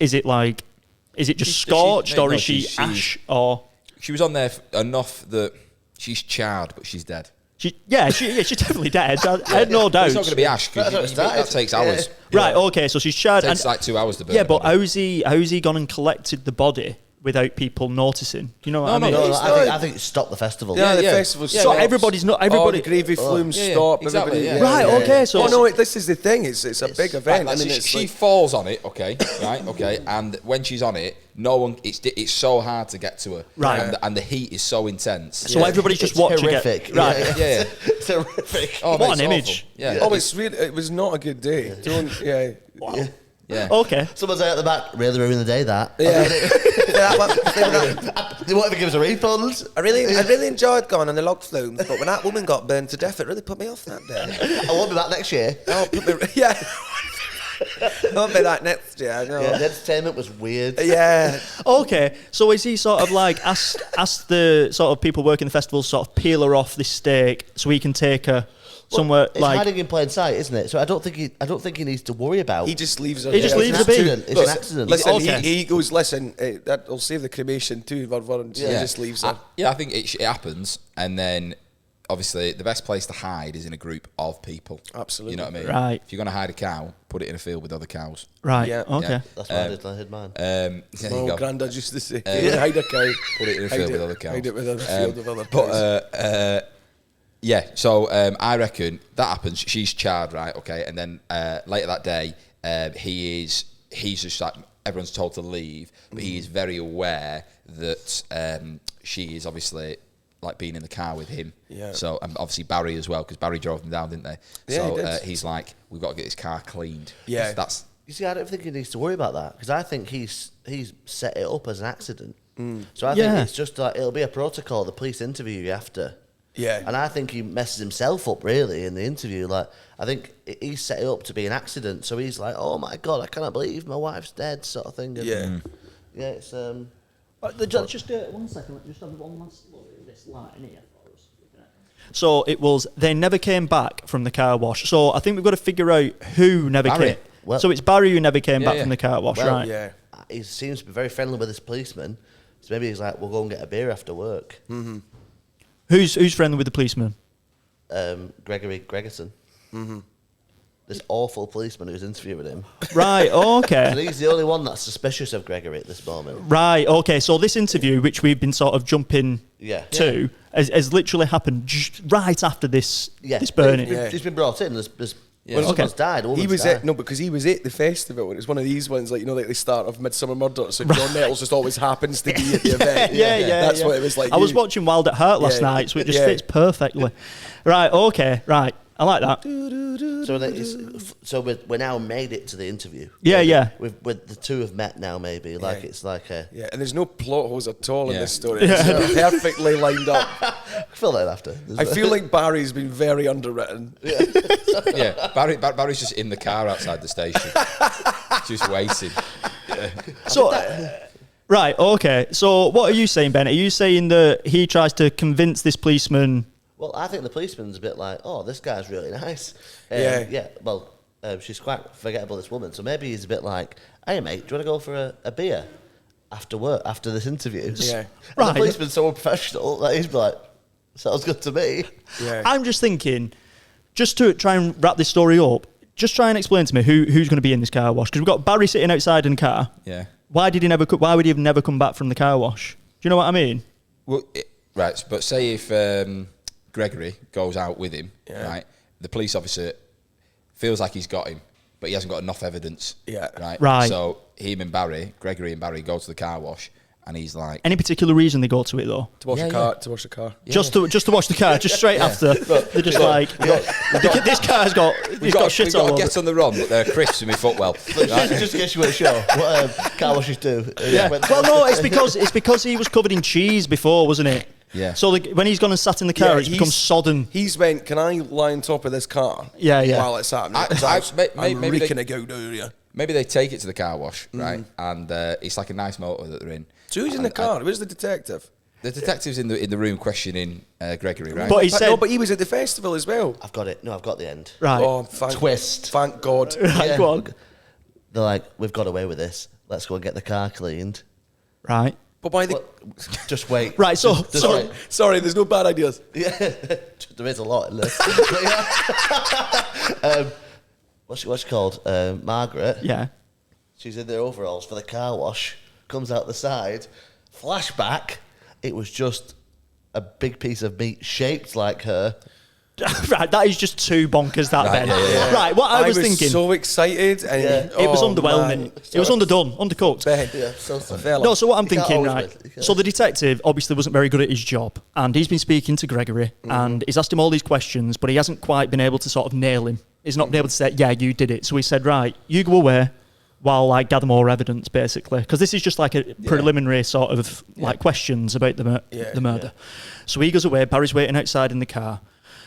just scorched or is she ash or? She was on there enough that she's charred, but she's dead. She's definitely dead. I had no doubt. It's not going to be ash because that takes hours. Right. Okay. So she's charred. It takes 2 hours to burn. Yeah, but how's he gone and collected the body without people noticing? You know what I mean? No, I think it stopped the festival. Yeah, the festival So stopped. everybody's not All everybody. the gravy flumes stop. exactly, everybody- yeah. Right, okay, so- Oh no, this is the thing. It's a big event. Right, I mean, so it's she like, falls on it, okay, right, okay, and when she's on it, no one. It's so hard to get to her, Right. and the heat is so intense. So everybody's just It's watching horrific. it. Right. Yeah. It's horrific. Oh, What mate, an it's image. awful. Yeah. oh, it's really. It was not a good day. Don't. Yeah. Yeah. Okay. Someone's out at the back. Really ruined the day. That. Yeah. They won't even give us a refund. I really enjoyed going on the log flumes, but when that woman got burned to death, it really put me off that day. I won't be back next year. Oh, put me, yeah. Won't be that next year. No. Yeah, the entertainment was weird. Yeah. Okay. So is he sort of asked the sort of people working the festival sort of peel her off this steak so he can take her somewhere It's hiding in plain sight, isn't it? So I don't think he needs to worry about. He just leaves her. He just there. leaves It's her an be. accident. It's an accident. Listen, Okay. he goes, listen, that'll save the cremation too. He just leaves her. I think it happens, and then obviously, the best place to hide is in a group of people. Absolutely. You know what I mean? Right. If you're going to hide a cow, put it in a field with other cows. Right. Yeah. Okay. Yeah. That's what I did. I hid mine. There you My go. granddad used to say, hide a cow. Put it in a field with other cows. Hide it with a field of other cows. But yeah, so I reckon that happens. She's charred, right? Okay, and then later that day, he's just like, everyone's told to leave, but he is very aware that she is obviously like being in the car with him. Yeah. So and obviously Barry as well, because Barry drove them down, didn't they? Yeah, so he did. he's like, we've got to get this car cleaned. Yeah. That's You see, I don't think he needs to worry about that because I think he's set it up as an accident. So I think it's just like it'll be a protocol. The police interview you after. Yeah. And I think he messes himself up really in the interview. Like I think he's set it up to be an accident. So he's like, "Oh my god, I cannot believe my wife's dead," sort of thing. And Yeah. Yeah, it's Just 1 second. Just have one last look at this line here for us. So it was, they never came back from the car wash. So I think we've got to figure out who never Barry. came. Well- So it's Barry who never came Yeah, back yeah. from the car wash, Well, right? Yeah. he seems to be very friendly with this policeman. So maybe he's like, "We'll go and get a beer after work." Who's friendly with the policeman? Gregory Gregerson. This awful policeman who's interviewing him. Right, And okay. he's the only one that's suspicious of Gregory at this moment. Right, okay. So this interview, which we've been sort of jumping Yeah. to, has literally happened right after this burning. Yeah. He's been brought in. There's Yeah. well, Okay. someone's died. A He woman's was died. at because he was at the festival. And it's one of these ones, like like the start of Midsummer Murder. So John Nettles just always happens to be at the event. That's what it was like. I was watching Wild at Heart last Yeah. night, so it just Yeah. fits perfectly. Right, okay, right. I like that. So we're now made it to the interview. Yeah, yeah. With the two have met now. Maybe like Yeah. it's like a. Yeah, and there's no plot holes at all in Yeah. this story. It's perfectly lined up. Fill that after. I feel like Barry's been very underwritten. yeah. Barry's just in the car outside the station, just waiting. So, right, okay. So, what are you saying, Ben? Are you saying that he tries to convince this policeman? Well, I think the policeman's a bit like, "Oh, this guy's really nice." Yeah. Yeah. Well, she's quite forgettable, this woman. So maybe he's a bit like, "Hey, mate, do you want to go for a beer after work after this interview?" Yeah. And Right. the policeman's so unprofessional that he's like, "Sounds good to me." Yeah. I'm just thinking, just to try and wrap this story up, just try and explain to me who's going to be in this car wash. Because we've got Barry sitting outside in the car. Yeah. Why would he have never come back from the car wash? Do you know what I mean? Well, right, but say if Gregory goes out with him, right? The police officer feels like he's got him, but he hasn't got enough evidence. Yeah. Right. So Gregory and Barry go to the car wash, and he's like, Any particular reason they go to it though? To wash Yeah, a car. yeah. To wash a car. Just to wash the car, just straight after. They're just like, this car's got shit we've all got to over. get on the run, but they're crisps in my footwell. Right? Just in case you weren't sure what car washes do. Well, no, it's because he was covered in cheese before, wasn't it? Yeah. So when he's gone and sat in the car, it's he's- become sodden. He's went, "Can I lie on top of this car?" Yeah, yeah. While it's happening. I- 'Cause I- I'm maybe reeking they- a goat area. Maybe they take it to the car wash, right? And it's like a nice motor that they're in. So who's in the And- car? Where's the detective? The detective's in the room questioning Gregory, right? But he But said, no, but he was at the festival as well. I've got it. No, I've got the end. right, Oh, thank Twist. Thank God. right, Yeah. go on. They're like, "We've got away with this. Let's go and get the car cleaned." Right, But by the Just wait. right. So, Just so wait. sorry, there's no bad ideas. Yeah, there is a lot in this. What's she called? Margaret. yeah. She's in their overalls for the car wash. Comes out the side. Flashback. It was just a big piece of meat shaped like her. Right, that is just too bonkers, that, Right, Ben. yeah, yeah, yeah. Right, what I was thinking, so excited, and Yeah. it was oh, underwhelming. man. It was underdone, undercooked. Ben, Yeah, so sorry. fella. No, so what I'm You can't thinking, always right? win. You can't. So the detective obviously wasn't very good at his job, and he's been speaking to Gregory, and he's asked him all these questions, but he hasn't quite been able to sort of nail him. He's not been able to say, "Yeah, you did it." So he said, "Right, you go away, while I gather more evidence," basically, because this is just like a preliminary sort of like questions about the murder. So he goes away. Barry's waiting outside in the car.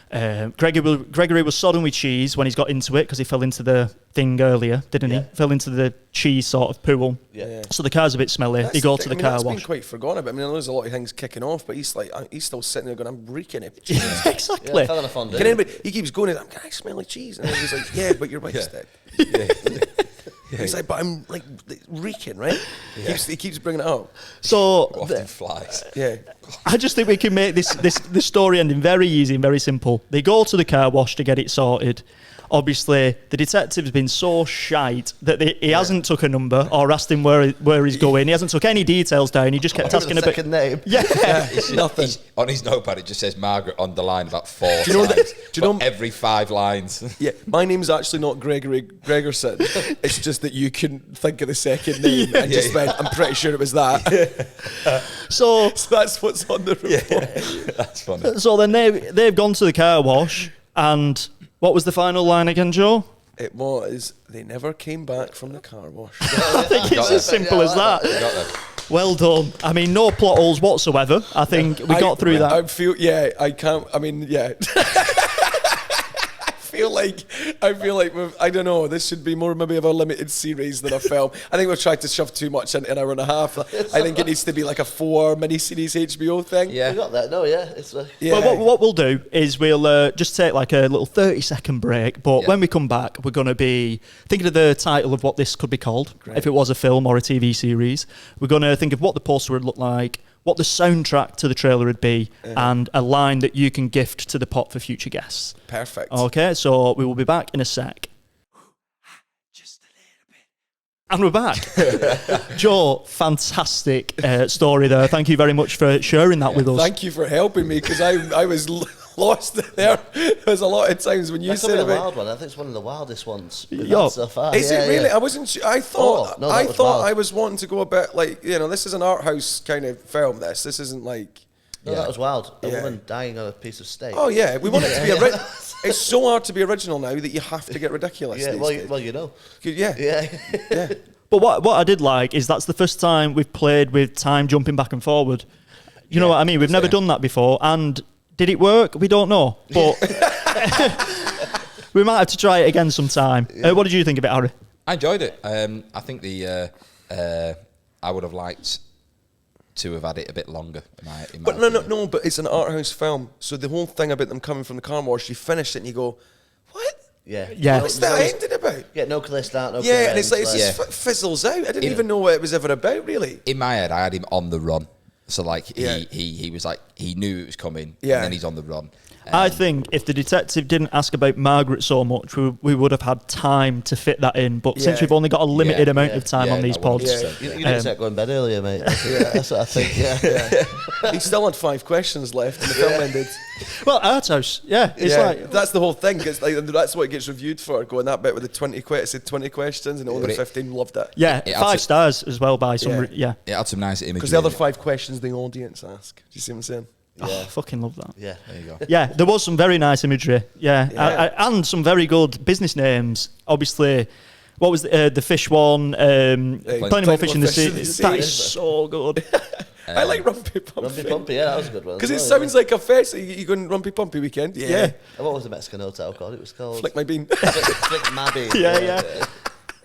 Gregory was sodden with cheese when he's got into it because he fell into the thing earlier, didn't he? Fell into the cheese sort of pool. Yeah. So the car's a bit smelly. That's He goes the to thing. the I mean, car that's wash. been quite forgotten about. I mean, I know there's a lot of things kicking off, but he's still sitting there going, "I'm reeking it." Exactly. Fell on a fondue. Can anybody? He keeps going, "Can I smell the cheese?" And he's like, "Yeah, but your wife's dead." He's like, but I'm like reeking, right? He keeps bringing it up. So Often flies. Yeah. I just think we can make this story ending very easy and very simple. They go to the car wash to get it sorted. Obviously, the detective's been so shite that he hasn't took a number or asked him where he's going. He hasn't took any details down. He just kept asking a bit. Second name. Yeah. Nothing. On his notepad, it just says Margaret on the line about 4 you know times. do you know- every 5 lines? Yeah, my name's actually not Gregory Gregerson. It's just that you couldn't think of the second name and just went, I'm pretty sure it was that. So So that's what's on the report. That's funny. so then they've gone to the car wash, and what was the final line again, Joe? It was, they never came back from the car wash. I think it's as simple as that. You got that. Well done. I mean, no plot holes whatsoever. I think we got through that. I mean, yeah. I feel like I don't know, this should be more maybe of a limited series than a film. I think we've tried to shove too much into an hour and a half. I think it needs to be like a 4 mini-series HBO thing. Yeah. We got that. No, yeah. It's Yeah. Well, what we'll do is we'll just take like a little 30-second break, but when we come back, we're going to be thinking of the title of what this could be called, if it was a film or a TV series. We're going to think of what the poster would look like, what the soundtrack to the trailer would be, and a line that you can gift to the pot for future guests. Perfect. Okay, so we will be back in a sec. Just a little bit. And we're back. Joe, fantastic story there. Thank you very much for sharing that with us. Thank you for helping me, because I was lost there. There's a lot of times when you That could be said a about... wild one. I think it's one of the wildest ones we've Yo, had so far. Is Yeah, it really? yeah. I wasn't sure. I thought Oh, no, that was wild. I was wanting to go a bit like, this is an art house kind of film. This isn't like... No, that was wild. A Yeah. woman dying on a piece of steak. Oh yeah, we want it to be original. It's so hard to be original now that you have to get ridiculous. Yeah, these well, days. you know. Yeah. Yeah. But what I did like is that's the first time we've played with time jumping back and forward. You know what I mean? We've never done that before. And did it work? We don't know. But we might have to try it again sometime. What did you think of it, Harry? I enjoyed it. I think I would have liked to have had it a bit longer. In my But no, opinion. but it's an art house film. So the whole thing about them coming from the car wash, you finish it and you go, what? Yeah. Yeah. What's that ending about? Yeah, no clear start, no clear Yeah, and end, it's like, it Yeah. just fizzles out. I didn't even know what it was ever about, really. In my head, I had him on the run. So like Yeah. he was like, he knew it was coming, Yeah. and then he's on the run. I think if the detective didn't ask about Margaret so much, we would have had time to fit that in. But since Yeah. we've only got a limited Yeah, amount yeah, of time yeah, on these no, pods. 100%. You need to go in bed earlier, mate. That's what I think. Yeah. He still had 5 questions left and the film ended. Well, Art House, yeah. It's like, that's the whole thing. It's like, that's what it gets reviewed for, going that bit with the 20 questions and only But 15 loved it. yeah, It 5 had to- stars as well by some, Yeah. yeah. It had some nice imagery. Because the other in it. 5 questions the audience ask. Do you see what I'm saying? Oh, I fucking love that. Yeah. There you go. Yeah, there was some very nice imagery. Yeah, Yeah. and some very good business names. Obviously, what was the fish one? Plenty more fish in the sea. That is so good. I like Rumpy Pumpy. Rumpy Pumpy, yeah, that was a good one. Because it as well, sounds like a fest. You going Rumpy Pumpy weekend? Yeah. Yeah. And what was the Mexican hotel called? It was called Flick my bean. Flick My Bean. Yeah.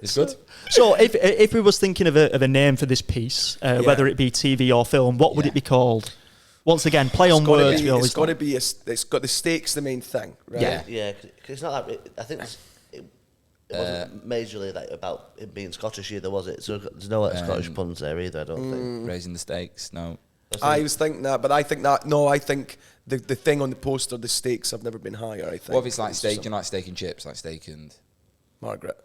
It's good. So, if we was thinking of a name for this piece, whether it be TV or film, what would Yeah. it be called? Once again, play on words. We always It's got to be. It's got the stakes. The main thing. Right? Yeah. Yeah, 'cause it's not that. I think it wasn't majorly like about it being Scottish either, was it? So there's no like Scottish puns there either. I don't think. Raising the stakes. No. I was thinking that, but I think that no. I think the thing on the poster, the stakes have never been higher. I think. What if it's like steak? just You know, like steak and chips, like steak and Margaret.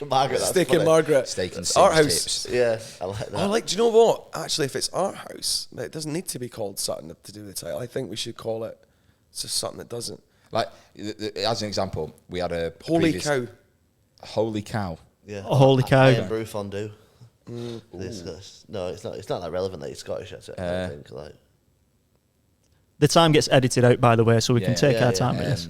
Margaret, that's Steak funny. and Margaret. steak and Art Sims house. chips. Yeah, I like that. Oh, like, do you know what? Actually, if it's art house, it doesn't need to be called something to do with the title. I think we should call it just something that doesn't. Like as an example, we had a Holy previous- cow. Holy cow. Yeah. Oh, holy cow. Iron brew fondue. No, it's not. It's not that relevant that he's Scottish. I don't think. Like, The time gets edited out, by the way, so we can Yeah, take yeah, our yeah. time with this.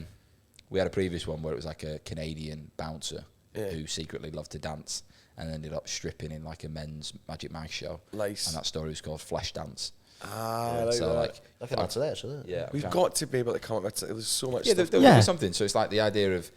We had a previous one where it was like a Canadian bouncer who secretly loved to dance and ended up stripping in like a men's Magic Mike show. Nice. And that story was called Flesh Dance. Ah, like So that. like, I can answer that actually. yeah, We've okay. got to be able to come up with it. There's so much Yeah, stuff. there Yeah. was something. So it's like the idea of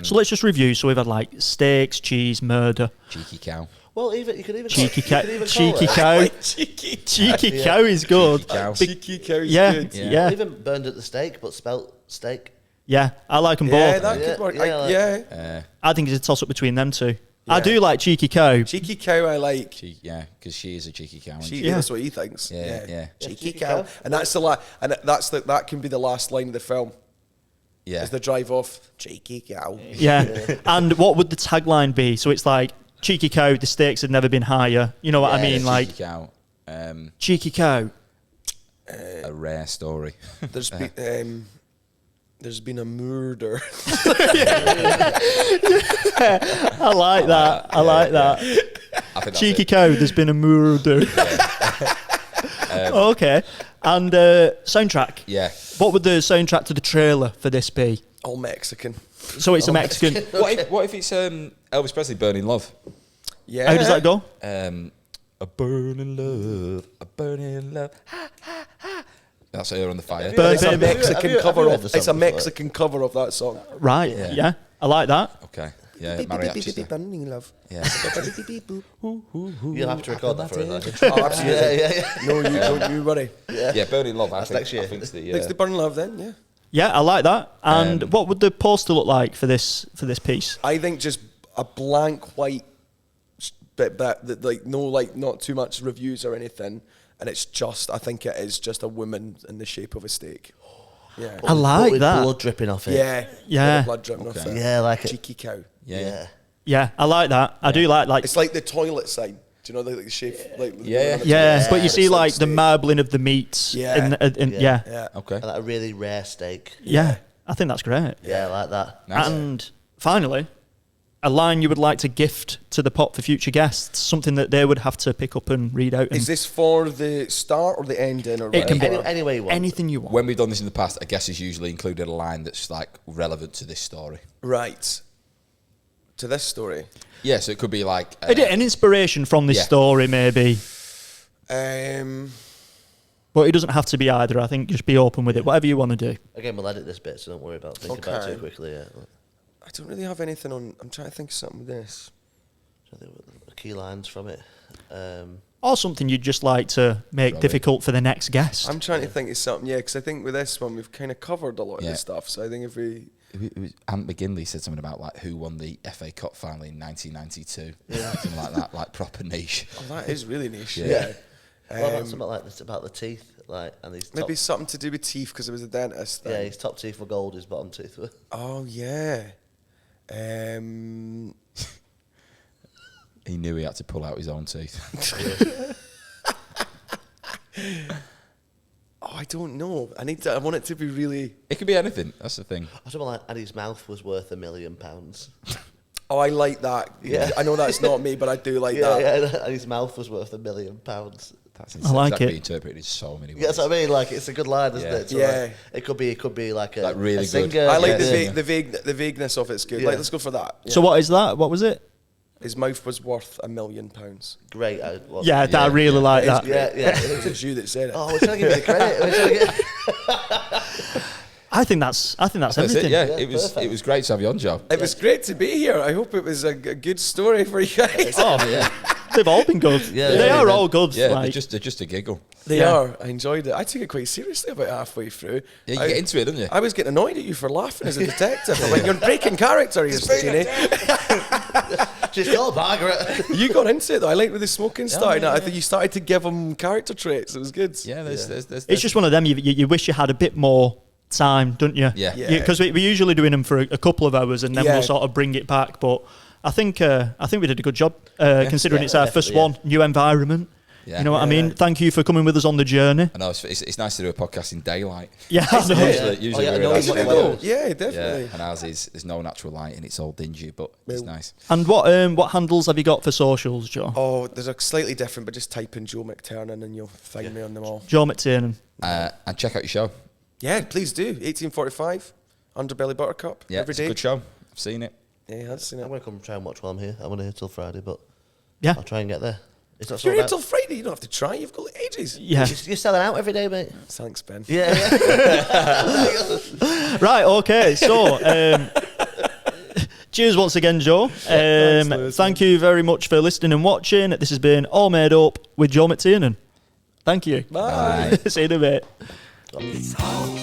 So let's just review. So we've had like steaks, cheese, murder, cheeky cow. Well, even you could even cheeky call, cow. you could even Cheeky call cow. Cheeky. Cheeky cow is good. Cheeky cow. Big- Cheeky cow is yeah, good. it, yeah. even burned at the stake, but spelt steak. Yeah, I like them Yeah, both. that Yeah, could work. yeah, I think it's a toss up between them two. I Yeah. do like Cheeky Cow. Cheeky cow, I like. Because she is a cheeky cow. isn't She, she? Yeah. That's what he thinks. Yeah. Cheeky cow, and that's that can be the last line of the film. Yeah. Is the drive off. Cheeky cow. Yeah. And what would the tagline be? So it's like, Cheeky Cow, the stakes had never been higher. You know what I mean? Cheeky Like, cow. Cheeky Cow. A rare story. There's been a murder. I like that. I like that. I think that's Cheeky it. Cow, there's been a murder. Okay. And soundtrack. Yeah. What would the soundtrack to the trailer for this be? All Mexican. So it's a Mexican. What if it's Elvis Presley, Burning Love? Yeah. How does that go? A burning love, a burning love. Ha, ha, ha. That's her on the fire. Burn It's a Baby. Mexican Have you cover heard of. the song It's a before? Mexican cover of that song. Right. Yeah. Yeah. I like that. Okay. Yeah, mariachi. stuff. Burning love. Yeah. You'll have to record that for us. Like. Oh, absolutely. Yeah. No, you don't. You worry. Yeah, Burning Love. I next year. think it's the. It's the burning love then. Yeah. Yeah, I like that. And what would the poster look like for this piece? I think just a blank white bit that like no like not too much reviews or anything, and it's just I think it is just a woman in the shape of a steak. Yeah. I like with that. blood dripping off it. Yeah. Yeah. Bit of blood dripping off it. Yeah, like it. Cheeky cow. Yeah. Yeah, I like that. I do like It's like the toilet sign. Do you know like the shape? Like Yeah. yeah, but you see It's like the steak. marbling of the meats. Yeah. Yeah. Yeah. Okay. And like a really rare steak. Yeah, I think that's great. Yeah, I like that. Nice. And finally, a line you would like to gift to the pot for future guests, something that they would have to pick up and read out. Is this for the start or the ending or It can be whatever? Any way you want. anything you want. When we've done this in the past, a guest has usually included a line that's like relevant to this story. Right. To this story. Yeah, so it could be like An inspiration from this Yeah. story, maybe. Um, But it doesn't have to be either. I think just be open with it. Whatever you want to do. Again, we'll edit this bit, so don't worry about thinking about it Okay. too quickly. Yeah. I don't really have anything on. I'm trying to think of something with this. I think the key lines from it. Or something you'd just like to make difficult for the next guest. I'm trying to think of something, yeah, because I think with this one we've kind of covered a lot of Yeah. the stuff. So I think if we, it was Ant McGinley said something about like who won the FA Cup final in 1992. Something like that, like proper niche. oh, that is really niche. Yeah. Yeah. What about something like this about the teeth? Like, and these top, Maybe something to do with teeth because it was a dentist. yeah, Then. his top teeth were gold, his bottom teeth were. Oh yeah. He knew he had to pull out his own teeth. Oh, I don't know. I want it to be really. It could be anything. That's the thing. Or something like, and his mouth was worth £1 million. Oh, I like that. Yeah. I know that's not me, but I do like Yeah, that. yeah, and his mouth was worth £1 million. That's insane. like that could it. be interpreted in so many ways. Yeah, that's what I mean. Like, it's a good line, isn't Yeah. it? So, Yeah. like, it could be like a Like really a good. singer. I like Yeah. the vagueness of it's good. Yeah. Like, let's go for that. So what is that? What was it? His mouth was worth £1 million. Great. Yeah, I Yeah, really yeah. like It's that. Yeah, yeah. It was you that said it. Oh, we're trying to give you the credit. We're trying to get... I think that's That's everything. it. Yeah, Yeah, it was. perfect. It was great to have you on, Joe. It was great to be here. I hope it was a good story for you guys. Oh, Yeah, they've all been good. Yeah, they yeah, are yeah. all good. yeah. like, They're just a giggle. They Yeah. are. I enjoyed it. I took it quite seriously about halfway through. Yeah, you get into it, don't you? I was getting annoyed at you for laughing as a detective. I'm like, you're breaking character here, Stachini. She's called Margaret. You got into it though. I liked with the smoking started. I think you started to give him character traits. It was good. Yeah, there's it's just one of them. You wish you had a bit more time, don't you? Yeah. Yeah. Because we're usually doing them for a couple of hours, and then Yeah. we'll sort of bring it back. But I think we did a good job considering Yeah, it's our first definitely, one, new environment. Yeah. You know what I mean? Thank you for coming with us on the journey. I know it's nice to do a podcast in daylight. Yeah, I know. Usually yeah, we're no, in it's Isn't it Well, though? Yeah, definitely. yeah, and ours is there's no natural light and it's all dingy, but it's nice. And what handles have you got for socials, Joe? Oh, there's a slightly different, but just type in Joe McTernan and you'll find me on them all. Joe McTernan. And check out your show. Yeah, please do. 1845, Underbelly Buttercup, Yeah, every it's a day. good show. I've seen it. Yeah, I've seen I'm it. going to come try and watch while I'm here. I'm only here till Friday, but Yeah. I'll try and get there. It's not You're sold here out. till Friday. You don't have to try. You've got ages. Yeah. You're selling out every day, mate. Thanks, Ben. Yeah. Right, okay. So, cheers once again, Joe. Lewis. Thank you very much for listening and watching. This has been All Made Up with Joe McTernan. Thank you. Bye. See you in a bit. It's all